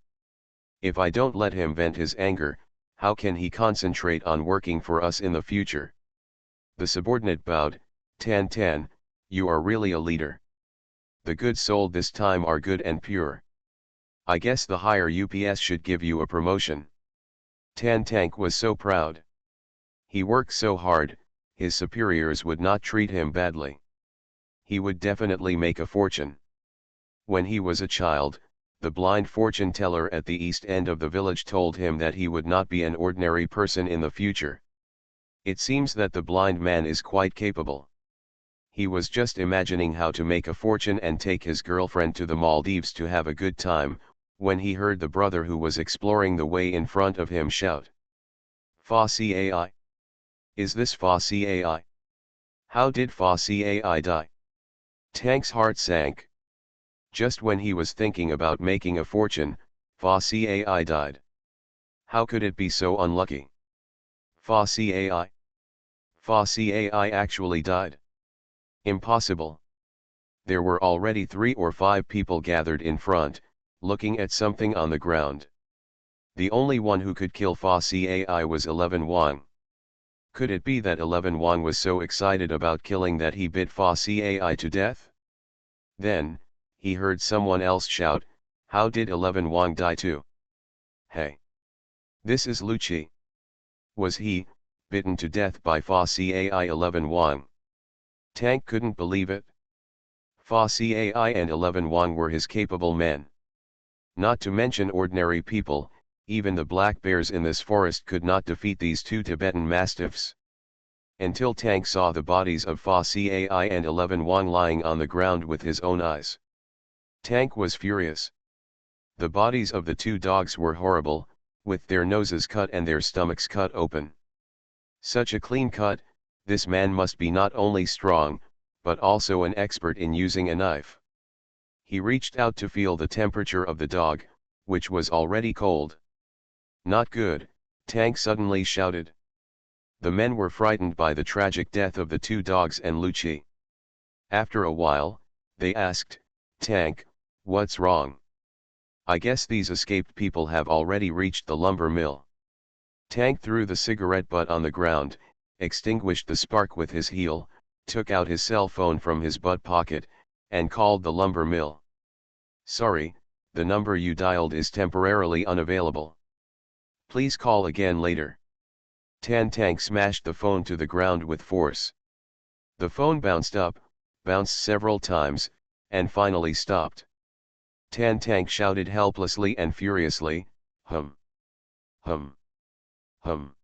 If I don't let him vent his anger, how can he concentrate on working for us in the future? The subordinate bowed, Tan Tan, you are really a leader. The goods sold this time are good and pure. I guess the higher UPS should give you a promotion. Tan Tank was so proud. He worked so hard, his superiors would not treat him badly. He would definitely make a fortune. When he was a child, the blind fortune teller at the east end of the village told him that he would not be an ordinary person in the future. It seems that the blind man is quite capable. He was just imagining how to make a fortune and take his girlfriend to the Maldives to have a good time, when he heard the brother who was exploring the way in front of him shout. Fa Cai? Is this Fa Cai? How did Fa Cai die? Tank's heart sank. Just when he was thinking about making a fortune, Fa Cai died. How could it be so unlucky? Fa Cai? Fa Cai actually died. Impossible. There were already 3 or 5 people gathered in front, looking at something on the ground. The only one who could kill Fa Cai was 11 Wang. Could it be that 11 Wang was so excited about killing that he bit Fa Cai to death? Then, he heard someone else shout, how did 11 Wang die too? Hey! This is Lucci. Was he, bitten to death by Fa Cai 11 Wang? Tank couldn't believe it. Fa Cai and 11 Wang were his capable men. Not to mention ordinary people, even the black bears in this forest could not defeat these 2 Tibetan mastiffs. Until Tank saw the bodies of Fa Cai and 11 Wang lying on the ground with his own eyes. Tank was furious. The bodies of the 2 dogs were horrible, with their noses cut and their stomachs cut open. Such a clean cut, this man must be not only strong, but also an expert in using a knife. He reached out to feel the temperature of the dog, which was already cold. Not good, Tank suddenly shouted. The men were frightened by the tragic death of the two dogs and Lucci. After a while, they asked, Tank, what's wrong? I guess these escaped people have already reached the lumber mill. Tank threw the cigarette butt on the ground, extinguished the spark with his heel, took out his cell phone from his butt pocket, and called the lumber mill. Sorry, the number you dialed is temporarily unavailable. Please call again later. Tank smashed the phone to the ground with force. The phone bounced up, bounced several times, and finally stopped. Tank shouted helplessly and furiously, hum. Hum. Hum.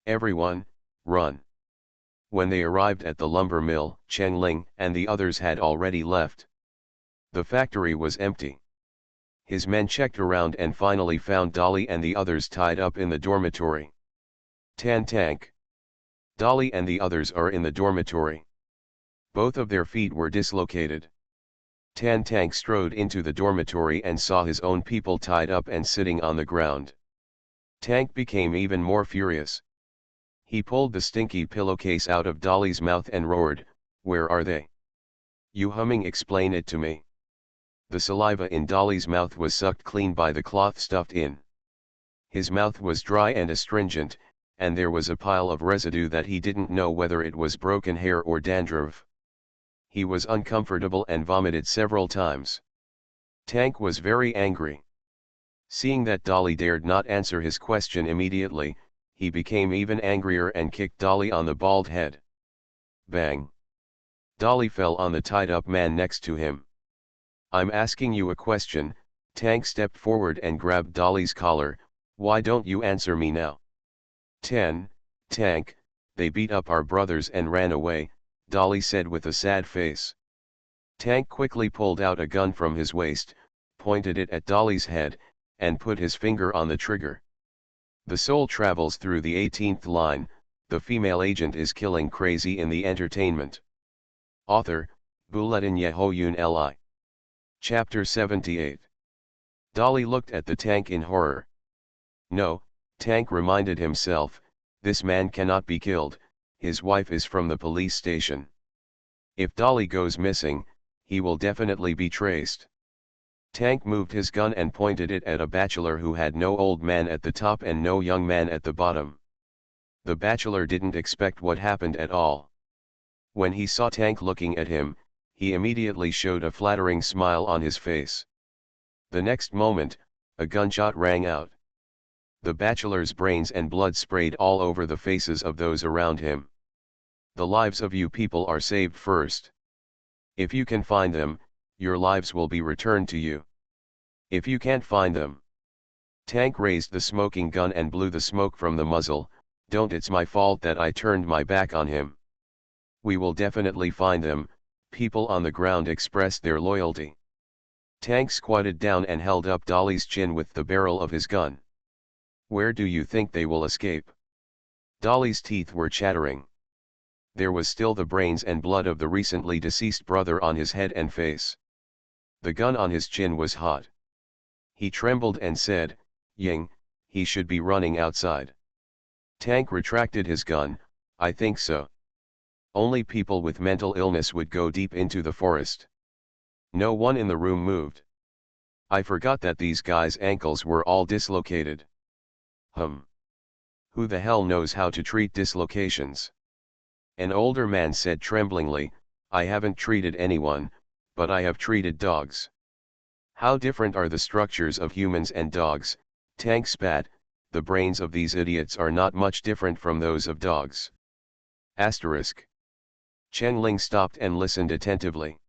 Everyone, run. When they arrived at the lumber mill, Chen Ling and the others had already left. The factory was empty. His men checked around and finally found Dolly and the others tied up in the dormitory. Tank. Dolly and the others are in the dormitory. Both of their feet were dislocated. Tank strode into the dormitory and saw his own people tied up and sitting on the ground. Tank became even more furious. He pulled the stinky pillowcase out of Dolly's mouth and roared, "Where are they? You humming, explain it to me." The saliva in Dolly's mouth was sucked clean by the cloth stuffed in. His mouth was dry and astringent, and there was a pile of residue that he didn't know whether it was broken hair or dandruff. He was uncomfortable and vomited several times. Tank was very angry. Seeing that Dolly dared not answer his question immediately, he became even angrier and kicked Dolly on the bald head. Bang! Dolly fell on the tied-up man next to him. "I'm asking you a question." Tank stepped forward and grabbed Dolly's collar. "Why don't you answer me now?" Tank, they beat up our brothers and ran away," Dolly said with a sad face. Tank quickly pulled out a gun from his waist, pointed it at Dolly's head, and put his finger on the trigger. The soul travels through the 18th line, the female agent is killing crazy in the entertainment. Author, Bulletin Yehoyun Li. Chapter 78. Dolly looked at the Tank in horror. No, Tank reminded himself, this man cannot be killed, his wife is from the police station. If Dolly goes missing, he will definitely be traced. Tank moved his gun and pointed it at a bachelor who had no old man at the top and no young man at the bottom. The bachelor didn't expect what happened at all. When he saw Tank looking at him, he immediately showed a flattering smile on his face. The next moment, a gunshot rang out. The bachelor's brains and blood sprayed all over the faces of those around him. The lives of you people are saved first. If you can find them, your lives will be returned to you. If you can't find them. Tank raised the smoking gun and blew the smoke from the muzzle. Don't, it's my fault that I turned my back on him. We will definitely find them. People on the ground expressed their loyalty. Tank squatted down and held up Dolly's chin with the barrel of his gun. Where do you think they will escape? Dolly's teeth were chattering. There was still the brains and blood of the recently deceased brother on his head and face. The gun on his chin was hot. He trembled and said, "Ying, he should be running outside." Tank retracted his gun. "I think so. Only people with mental illness would go deep into the forest." No one in the room moved. "I forgot that these guys' ankles were all dislocated." Who the hell knows how to treat dislocations? An older man said tremblingly, "I haven't treated anyone, but I have treated dogs." How different are the structures of humans and dogs? Tank spat. The brains of these idiots are not much different from those of dogs. Asterisk. Chen Ling stopped and listened attentively.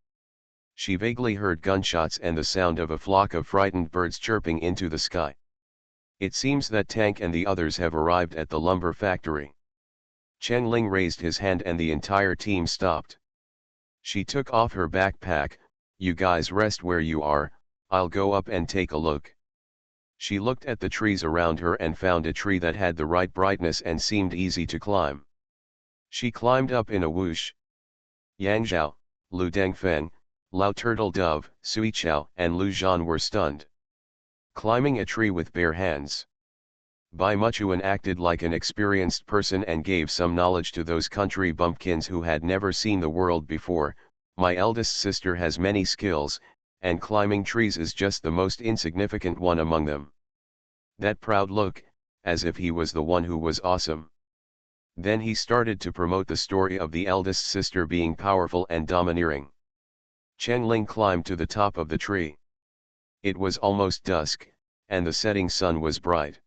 She vaguely heard gunshots and the sound of a flock of frightened birds chirping into the sky. It seems that Tank and the others have arrived at the lumber factory. Chen Ling raised his hand and the entire team stopped. She took off her backpack. "You guys rest where you are, I'll go up and take a look." She looked at the trees around her and found a tree that had the right brightness and seemed easy to climb. She climbed up in a whoosh. Yang Zhao, Lu Dengfeng, Lao Turtle Dove, Sui Chao and Lu Zhan were stunned. Climbing a tree with bare hands. Bai Muchuan acted like an experienced person and gave some knowledge to those country bumpkins who had never seen the world before. My eldest sister has many skills, and climbing trees is just the most insignificant one among them. That proud look, as if he was the one who was awesome. Then he started to promote the story of the eldest sister being powerful and domineering. Chen Ling climbed to the top of the tree. It was almost dusk, and the setting sun was bright.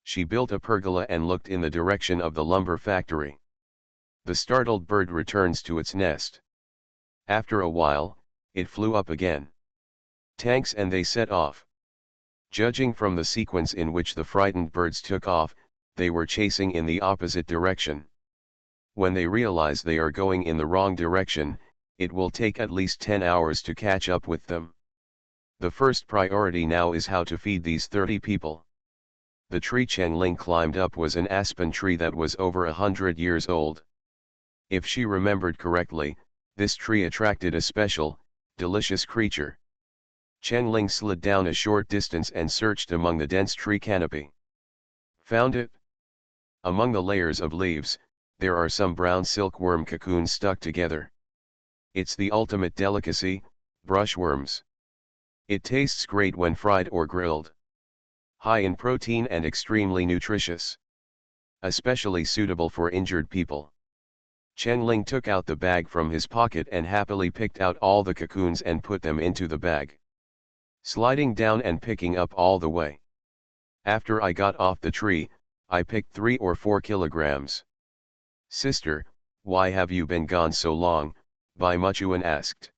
She built a pergola and looked in the direction of the lumber factory. The startled bird returns to its nest. After a while, it flew up again. Tanks and they set off. Judging from the sequence in which the frightened birds took off, they were chasing in the opposite direction. When they realize they are going in the wrong direction, it will take at least 10 hours to catch up with them. The first priority now is how to feed these 30 people. The tree Chen Ling climbed up was an aspen tree that was over 100 years old. If she remembered correctly, this tree attracted a special, delicious creature. Chen Ling slid down a short distance and searched among the dense tree canopy. Found it. Among the layers of leaves, there are some brown silkworm cocoons stuck together. It's the ultimate delicacy, brushworms. It tastes great when fried or grilled. High in protein and extremely nutritious. Especially suitable for injured people. Chen Ling took out the bag from his pocket and happily picked out all the cocoons and put them into the bag. Sliding down and picking up all the way. After I got off the tree, I picked 3 or 4 kilograms. Sister, why have you been gone so long? Bai Muchuan asked.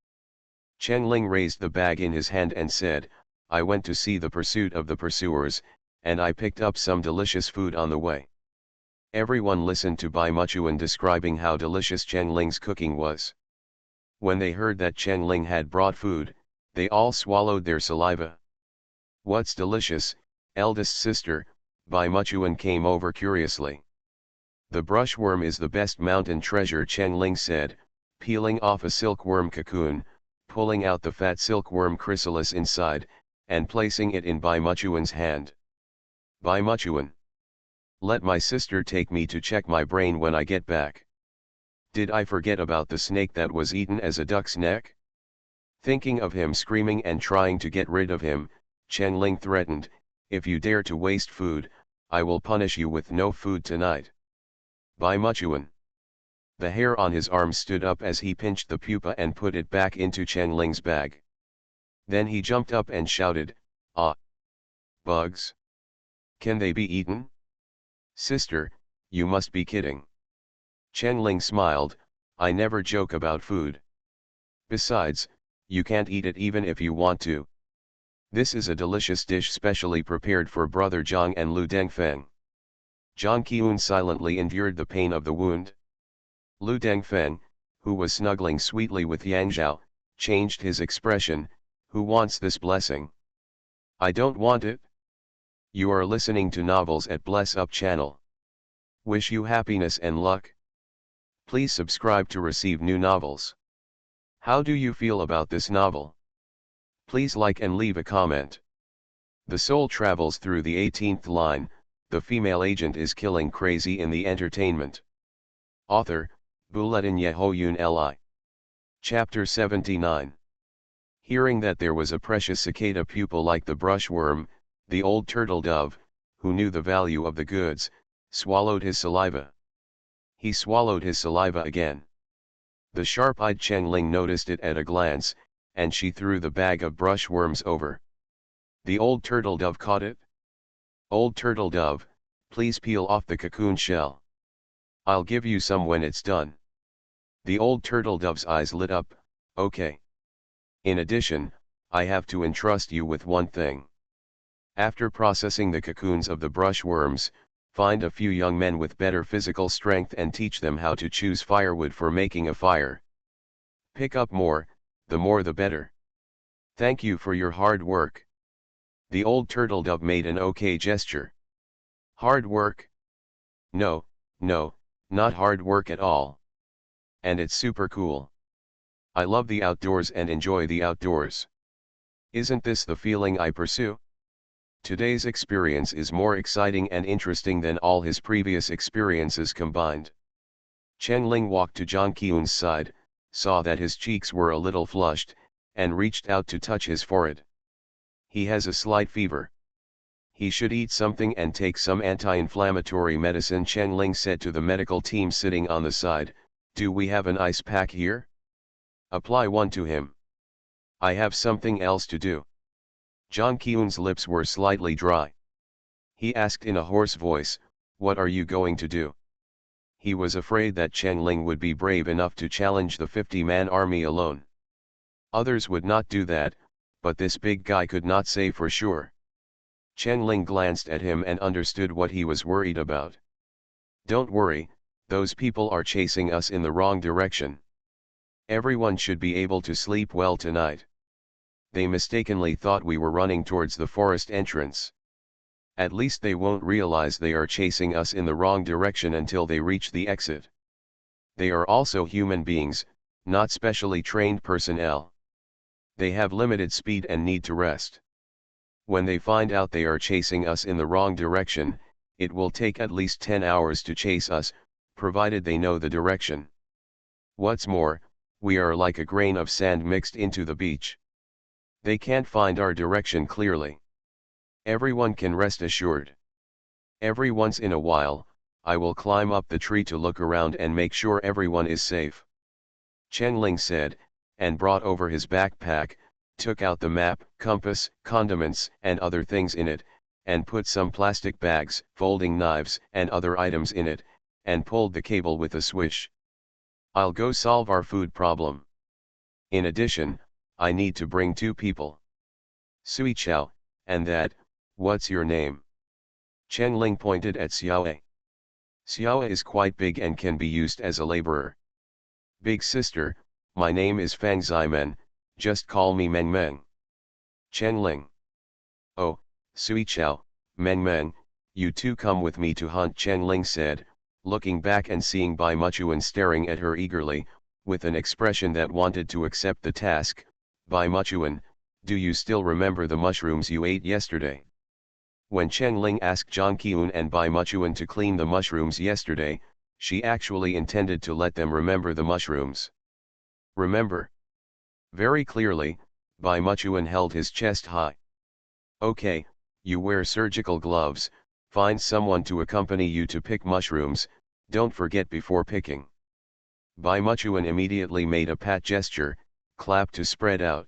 Chen Ling raised the bag in his hand and said, I went to see the pursuit of the pursuers, and I picked up some delicious food on the way. Everyone listened to Bai Muchuan describing how delicious Chen Ling's cooking was. When they heard that Chen Ling had brought food, they all swallowed their saliva. What's delicious, eldest sister? Bai Muchuan came over curiously. The brushworm is the best mountain treasure, Chen Ling said, peeling off a silkworm cocoon, pulling out the fat silkworm chrysalis inside, and placing it in Bai Muchuan's hand. Bai Muchuan. Let my sister take me to check my brain when I get back. Did I forget about the snake that was eaten as a duck's neck? Thinking of him screaming and trying to get rid of him, Chen Ling threatened, if you dare to waste food, I will punish you with no food tonight. Bai Muchuan. The hair on his arm stood up as he pinched the pupa and put it back into Chen Ling's bag. Then he jumped up and shouted, ah! Bugs? Can they be eaten? Sister, you must be kidding. Chen Ling smiled, I never joke about food. Besides, you can't eat it even if you want to. This is a delicious dish specially prepared for Brother Zhang and Lu Dengfeng. Zhang Qiun silently endured the pain of the wound. Lu Dengfeng, who was snuggling sweetly with Yang Zhao, changed his expression, who wants this blessing? I don't want it. You are listening to novels at Bless Up channel. Wish you happiness and luck. Please subscribe to receive new novels. How do you feel about this novel? Please like and leave a comment. The soul travels through the 18th line, the female agent is killing crazy in the entertainment. Author, Bulletin Yehoyun Li. Chapter 79. Hearing that there was a precious cicada pupil like the brushworm, the old turtle dove, who knew the value of the goods, swallowed his saliva. He swallowed his saliva again. The sharp-eyed Chen Ling noticed it at a glance, and she threw the bag of brushworms over. The old turtle dove caught it. Old turtle dove, please peel off the cocoon shell. I'll give you some when it's done. The old turtle dove's eyes lit up, okay. In addition, I have to entrust you with one thing. After processing the cocoons of the brushworms, find a few young men with better physical strength and teach them how to choose firewood for making a fire. Pick up more, the better. Thank you for your hard work. The old turtle dove made an okay gesture. Hard work? No, no, not hard work at all. And it's super cool. I love the outdoors and enjoy the outdoors. Isn't this the feeling I pursue? Today's experience is more exciting and interesting than all his previous experiences combined. Chen Ling walked to Zhang Qiun's side, saw that his cheeks were a little flushed, and reached out to touch his forehead. He has a slight fever. He should eat something and take some anti-inflammatory medicine, Chen Ling said to the medical team sitting on the side. Do we have an ice pack here? Apply one to him. I have something else to do. Zhang Qiun's lips were slightly dry. He asked in a hoarse voice, what are you going to do? He was afraid that Chen Ling would be brave enough to challenge the 50-man army alone. Others would not do that, but this big guy could not say for sure. Chen Ling glanced at him and understood what he was worried about. Don't worry, those people are chasing us in the wrong direction. Everyone should be able to sleep well tonight. They mistakenly thought we were running towards the forest entrance. At least they won't realize they are chasing us in the wrong direction until they reach the exit. They are also human beings, not specially trained personnel. They have limited speed and need to rest. When they find out they are chasing us in the wrong direction, it will take at least 10 hours to chase us, provided they know the direction. What's more, we are like a grain of sand mixed into the beach. They can't find our direction clearly. Everyone can rest assured. Every once in a while, I will climb up the tree to look around and make sure everyone is safe. Chen Ling said, and brought over his backpack, took out the map, compass, condiments, and other things in it, and put some plastic bags, folding knives, and other items in it, and pulled the cable with a swish. I'll go solve our food problem. In addition, I need to bring 2 people. Sui Chao, and that, what's your name? Chen Ling pointed at Xiaoe. Xiaoe is quite big and can be used as a laborer. Big sister, my name is Fang Zimen, just call me Meng Meng. Chen Ling. Oh, Sui Chao, Meng Meng, you two come with me to hunt, Chen Ling said, looking back and seeing Bai Muchuan staring at her eagerly, with an expression that wanted to accept the task. Bai Muchuan, do you still remember the mushrooms you ate yesterday? When Chen Ling asked Zhang Qiun and Bai Muchuan to clean the mushrooms yesterday, she actually intended to let them remember the mushrooms. Remember? Very clearly, Bai Muchuan held his chest high. Okay, you wear surgical gloves, find someone to accompany you to pick mushrooms, don't forget before picking. Bai Muchuan immediately made a pat gesture, clap to spread out.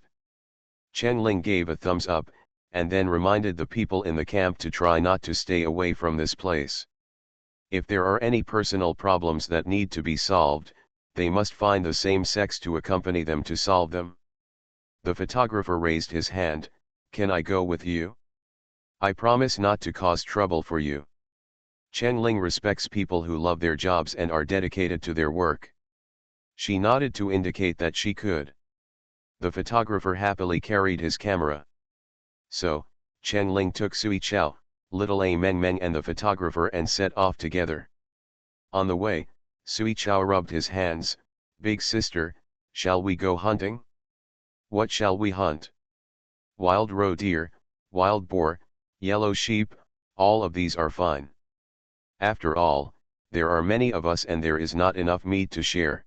Chen Ling gave a thumbs up, and then reminded the people in the camp to try not to stay away from this place. If there are any personal problems that need to be solved, they must find the same sex to accompany them to solve them. The photographer raised his hand, can I go with you? I promise not to cause trouble for you. Chen Ling respects people who love their jobs and are dedicated to their work. She nodded to indicate that she could. The photographer happily carried his camera. So, Chen Ling took Sui Chao, little A Meng Meng and the photographer and set off together. On the way, Sui Chao rubbed his hands, big sister, shall we go hunting? What shall we hunt? Wild roe deer, wild boar, yellow sheep, all of these are fine. After all, there are many of us and there is not enough meat to share.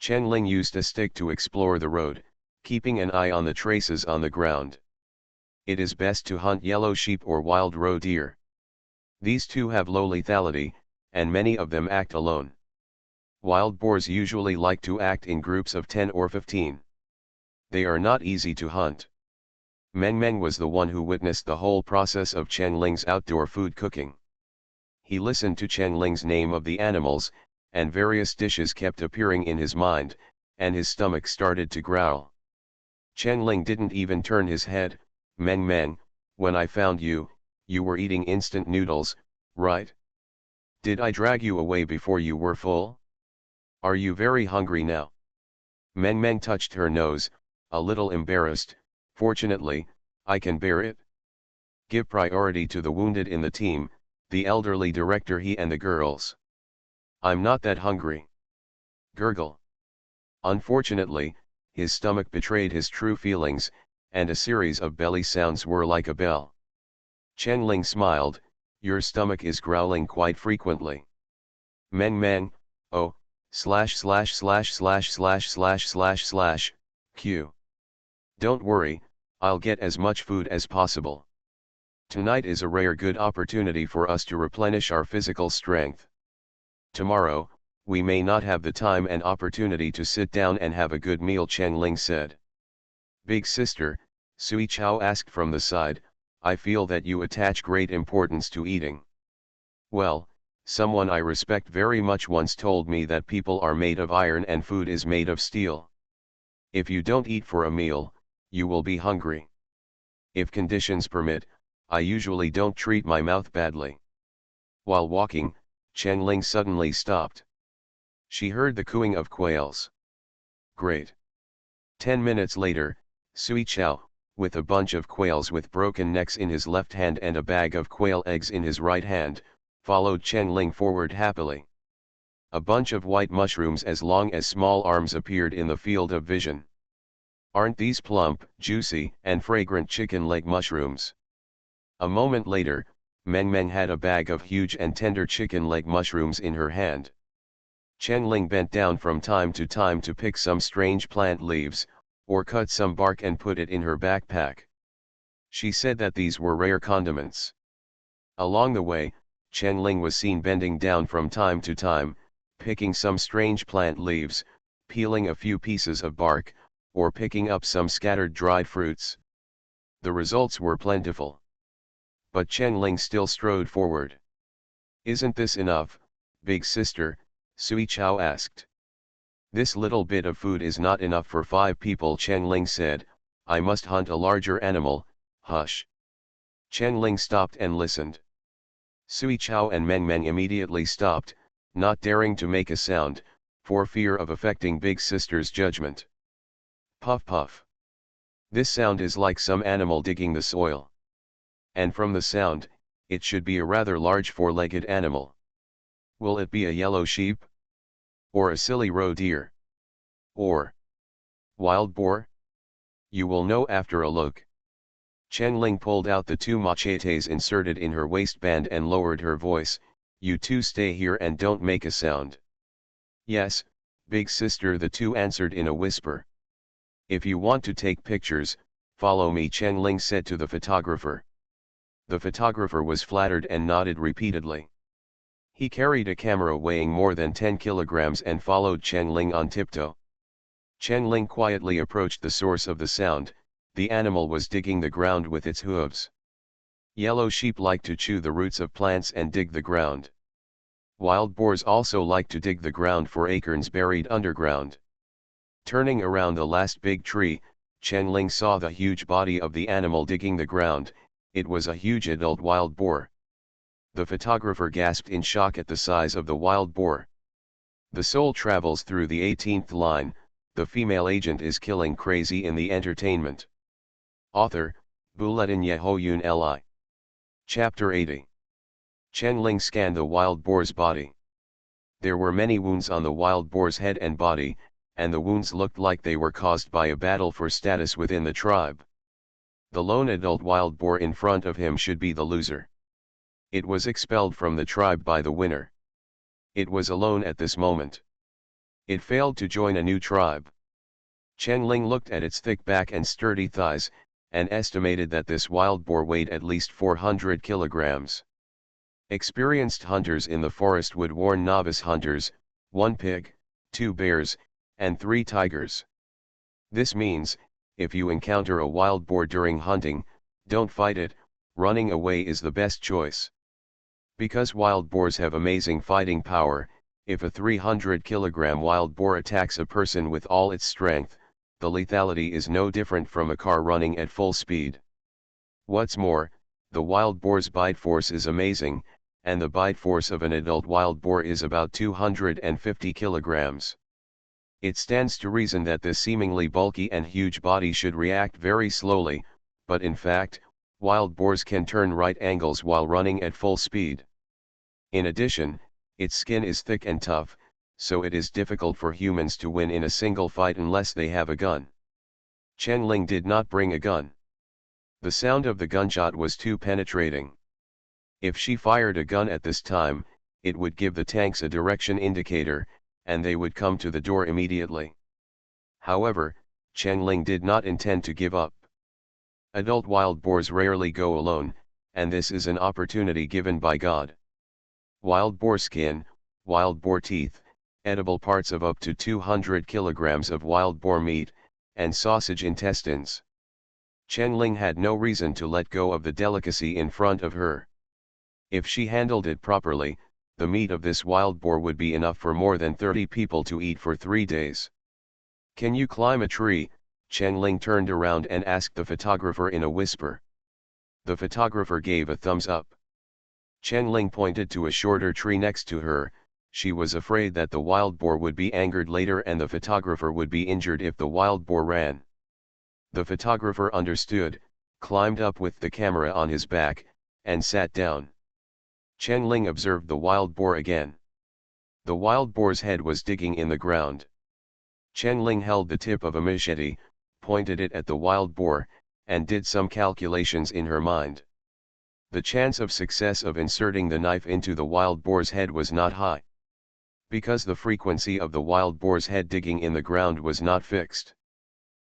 Chen Ling used a stick to explore the road, keeping an eye on the traces on the ground. It is best to hunt yellow sheep or wild roe deer. These two have low lethality, and many of them act alone. Wild boars usually like to act in groups of 10 or 15. They are not easy to hunt. Meng Meng was the one who witnessed the whole process of Chen Ling's outdoor food cooking. He listened to Chen Ling's name of the animals, and various dishes kept appearing in his mind, and his stomach started to growl. Chen Ling didn't even turn his head. Meng Meng, when I found you, you were eating instant noodles, right? Did I drag you away before you were full? Are you very hungry now? Meng Meng touched her nose, a little embarrassed. Fortunately, I can bear it. Give priority to the wounded in the team, the elderly director he and the girls. I'm not that hungry. Gurgle. Unfortunately, his stomach betrayed his true feelings, and a series of belly sounds were like a bell. Chen Ling smiled, your stomach is growling quite frequently. Meng Meng, oh, Q. Don't worry, I'll get as much food as possible. Tonight is a rare good opportunity for us to replenish our physical strength. Tomorrow, we may not have the time and opportunity to sit down and have a good meal, Chen Ling said. Big sister, Sui Chao asked from the side, I feel that you attach great importance to eating. Well, someone I respect very much once told me that people are made of iron and food is made of steel. If you don't eat for a meal, you will be hungry. If conditions permit, I usually don't treat my mouth badly. While walking, Chen Ling suddenly stopped. She heard the cooing of quails. Great. 10 minutes later, Sui Chao, with a bunch of quails with broken necks in his left hand and a bag of quail eggs in his right hand, followed Chen Ling forward happily. A bunch of white mushrooms as long as small arms appeared in the field of vision. Aren't these plump, juicy, and fragrant chicken leg mushrooms? A moment later, Meng Meng had a bag of huge and tender chicken leg mushrooms in her hand. Chen Ling bent down from time to time to pick some strange plant leaves, or cut some bark and put it in her backpack. She said that these were rare condiments. Along the way, Chen Ling was seen bending down from time to time, picking some strange plant leaves, peeling a few pieces of bark, or picking up some scattered dried fruits. The results were plentiful. But Chen Ling still strode forward. Isn't this enough, big sister? Sui Chao asked. This little bit of food is not enough for 5 people, Chen Ling said, I must hunt a larger animal, hush. Chen Ling stopped and listened. Sui Chao and Meng Meng immediately stopped, not daring to make a sound, for fear of affecting big sister's judgment. Puff puff. This sound is like some animal digging the soil. And from the sound, it should be a rather large 4-legged animal. Will it be a yellow sheep? Or a silly roe deer? Or wild boar? You will know after a look. Chen Ling pulled out the 2 machetes inserted in her waistband and lowered her voice, you 2 stay here and don't make a sound. Yes, big sister, the 2 answered in a whisper. If you want to take pictures, follow me, Chen Ling said to the photographer. The photographer was flattered and nodded repeatedly. He carried a camera weighing more than 10 kilograms and followed Chen Ling on tiptoe. Chen Ling quietly approached the source of the sound. The animal was digging the ground with its hooves. Yellow sheep like to chew the roots of plants and dig the ground. Wild boars also like to dig the ground for acorns buried underground. Turning around the last big tree, Chen Ling saw the huge body of the animal digging the ground. It was a huge adult wild boar. The photographer gasped in shock at the size of the wild boar. The soul travels through the 18th line, the female agent is killing crazy in the entertainment. Author, Bulletin Yehoyun Li. Chapter 80. Chen Ling scanned the wild boar's body. There were many wounds on the wild boar's head and body, and the wounds looked like they were caused by a battle for status within the tribe. The lone adult wild boar in front of him should be the loser. It was expelled from the tribe by the winner. It was alone at this moment. It failed to join a new tribe. Chen Ling looked at its thick back and sturdy thighs, and estimated that this wild boar weighed at least 400 kilograms. Experienced hunters in the forest would warn novice hunters, 1 pig, 2 bears, and 3 tigers. This means, if you encounter a wild boar during hunting, don't fight it, running away is the best choice. Because wild boars have amazing fighting power, if a 300-kilogram wild boar attacks a person with all its strength, the lethality is no different from a car running at full speed. What's more, the wild boar's bite force is amazing, and the bite force of an adult wild boar is about 250 kilograms. It stands to reason that this seemingly bulky and huge body should react very slowly, but in fact, Wild boars can turn right angles while running at full speed. In addition, its skin is thick and tough, so it is difficult for humans to win in a single fight unless they have a gun. Chen Ling did not bring a gun. The sound of the gunshot was too penetrating. If she fired a gun at this time, it would give the tanks a direction indicator, and they would come to the door immediately. However, Chen Ling did not intend to give up. Adult wild boars rarely go alone, and this is an opportunity given by God. Wild boar skin, wild boar teeth, edible parts of up to 200 kilograms of wild boar meat, and sausage intestines. Chen Ling had no reason to let go of the delicacy in front of her. If she handled it properly, the meat of this wild boar would be enough for more than 30 people to eat for 3 days. "Can you climb a tree?" Chen Ling turned around and asked the photographer in a whisper. The photographer gave a thumbs up. Chen Ling pointed to a shorter tree next to her. She was afraid that the wild boar would be angered later and the photographer would be injured if the wild boar ran. The photographer understood, climbed up with the camera on his back, and sat down. Chen Ling observed the wild boar again. The wild boar's head was digging in the ground. Chen Ling held the tip of a machete, pointed it at the wild boar, and did some calculations in her mind. The chance of success of inserting the knife into the wild boar's head was not high. Because the frequency of the wild boar's head digging in the ground was not fixed.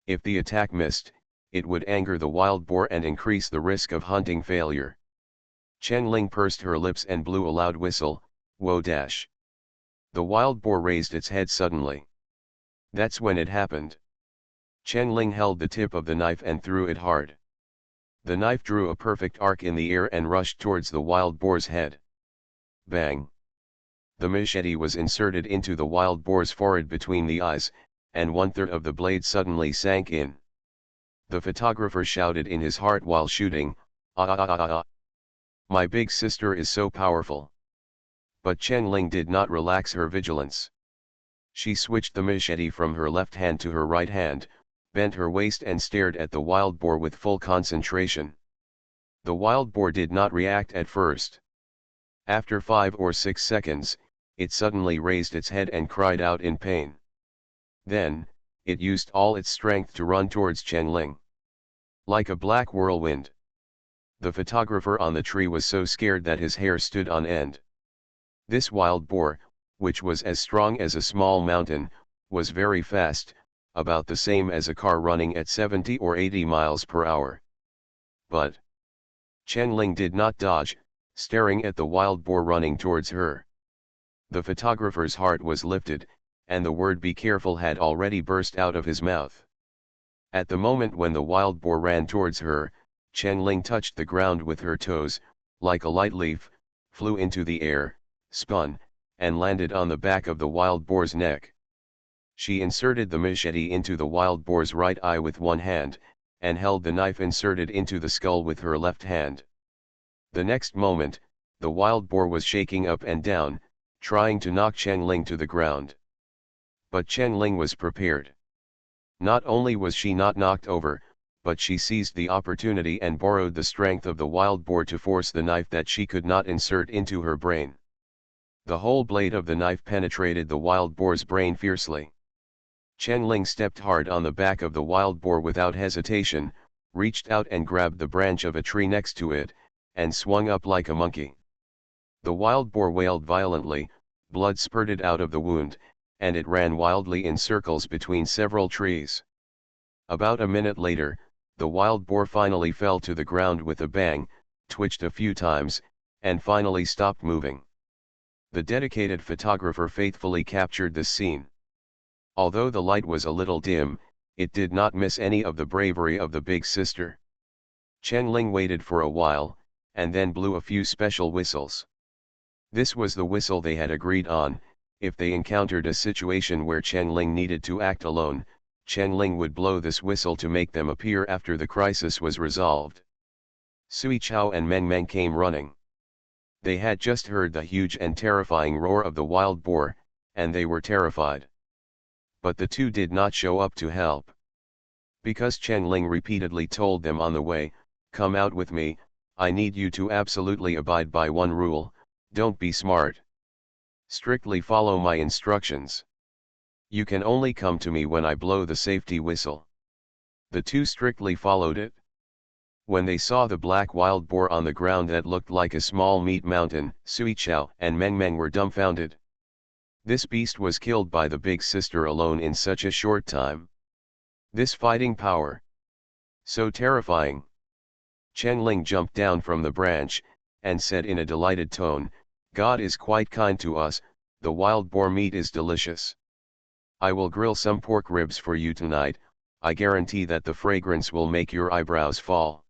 If the attack missed, it would anger the wild boar and increase the risk of hunting failure. Chen Ling pursed her lips and blew a loud whistle, "Whoa dash." The wild boar raised its head suddenly. That's when it happened. Chen Ling held the tip of the knife and threw it hard. The knife drew a perfect arc in the air and rushed towards the wild boar's head. Bang! The machete was inserted into the wild boar's forehead between the eyes, and 1/3 of the blade suddenly sank in. The photographer shouted in his heart while shooting, "Ah ah ah ah ah! My big sister is so powerful." But Chen Ling did not relax her vigilance. She switched the machete from her left hand to her right hand, bent her waist and stared at the wild boar with full concentration. The wild boar did not react at first. After 5 or 6 seconds, it suddenly raised its head and cried out in pain. Then, it used all its strength to run towards Chen Ling. Like a black whirlwind. The photographer on the tree was so scared that his hair stood on end. This wild boar, which was as strong as a small mountain, was very fast, about the same as a car running at 70 or 80 miles per hour. But Chen Ling did not dodge, staring at the wild boar running towards her. The photographer's heart was lifted, and the word "be careful" had already burst out of his mouth. At the moment when the wild boar ran towards her, Chen Ling touched the ground with her toes, like a light leaf, flew into the air, spun, and landed on the back of the wild boar's neck. She inserted the machete into the wild boar's right eye with one hand, and held the knife inserted into the skull with her left hand. The next moment, the wild boar was shaking up and down, trying to knock Chen Ling to the ground. But Chen Ling was prepared. Not only was she not knocked over, but she seized the opportunity and borrowed the strength of the wild boar to force the knife that she could not insert into her brain. The whole blade of the knife penetrated the wild boar's brain fiercely. Chen Ling stepped hard on the back of the wild boar without hesitation, reached out and grabbed the branch of a tree next to it, and swung up like a monkey. The wild boar wailed violently, blood spurted out of the wound, and it ran wildly in circles between several trees. About a minute later, the wild boar finally fell to the ground with a bang, twitched a few times, and finally stopped moving. The dedicated photographer faithfully captured this scene. Although the light was a little dim, it did not miss any of the bravery of the big sister. Chen Ling waited for a while, and then blew a few special whistles. This was the whistle they had agreed on. If they encountered a situation where Chen Ling needed to act alone, Chen Ling would blow this whistle to make them appear after the crisis was resolved. Sui Chao and Meng Meng came running. They had just heard the huge and terrifying roar of the wild boar, and they were terrified. But the two did not show up to help. Because Chen Ling repeatedly told them on the way, come out with me, I need you to absolutely abide by one rule, don't be smart. Strictly follow my instructions. You can only come to me when I blow the safety whistle. The two strictly followed it. When they saw the black wild boar on the ground that looked like a small meat mountain, Sui Chao and Meng Meng were dumbfounded. This beast was killed by the big sister alone in such a short time. This fighting power. So terrifying. Chen Ling jumped down from the branch, and said in a delighted tone, God is quite kind to us, the wild boar meat is delicious. I will grill some pork ribs for you tonight, I guarantee that the fragrance will make your eyebrows fall.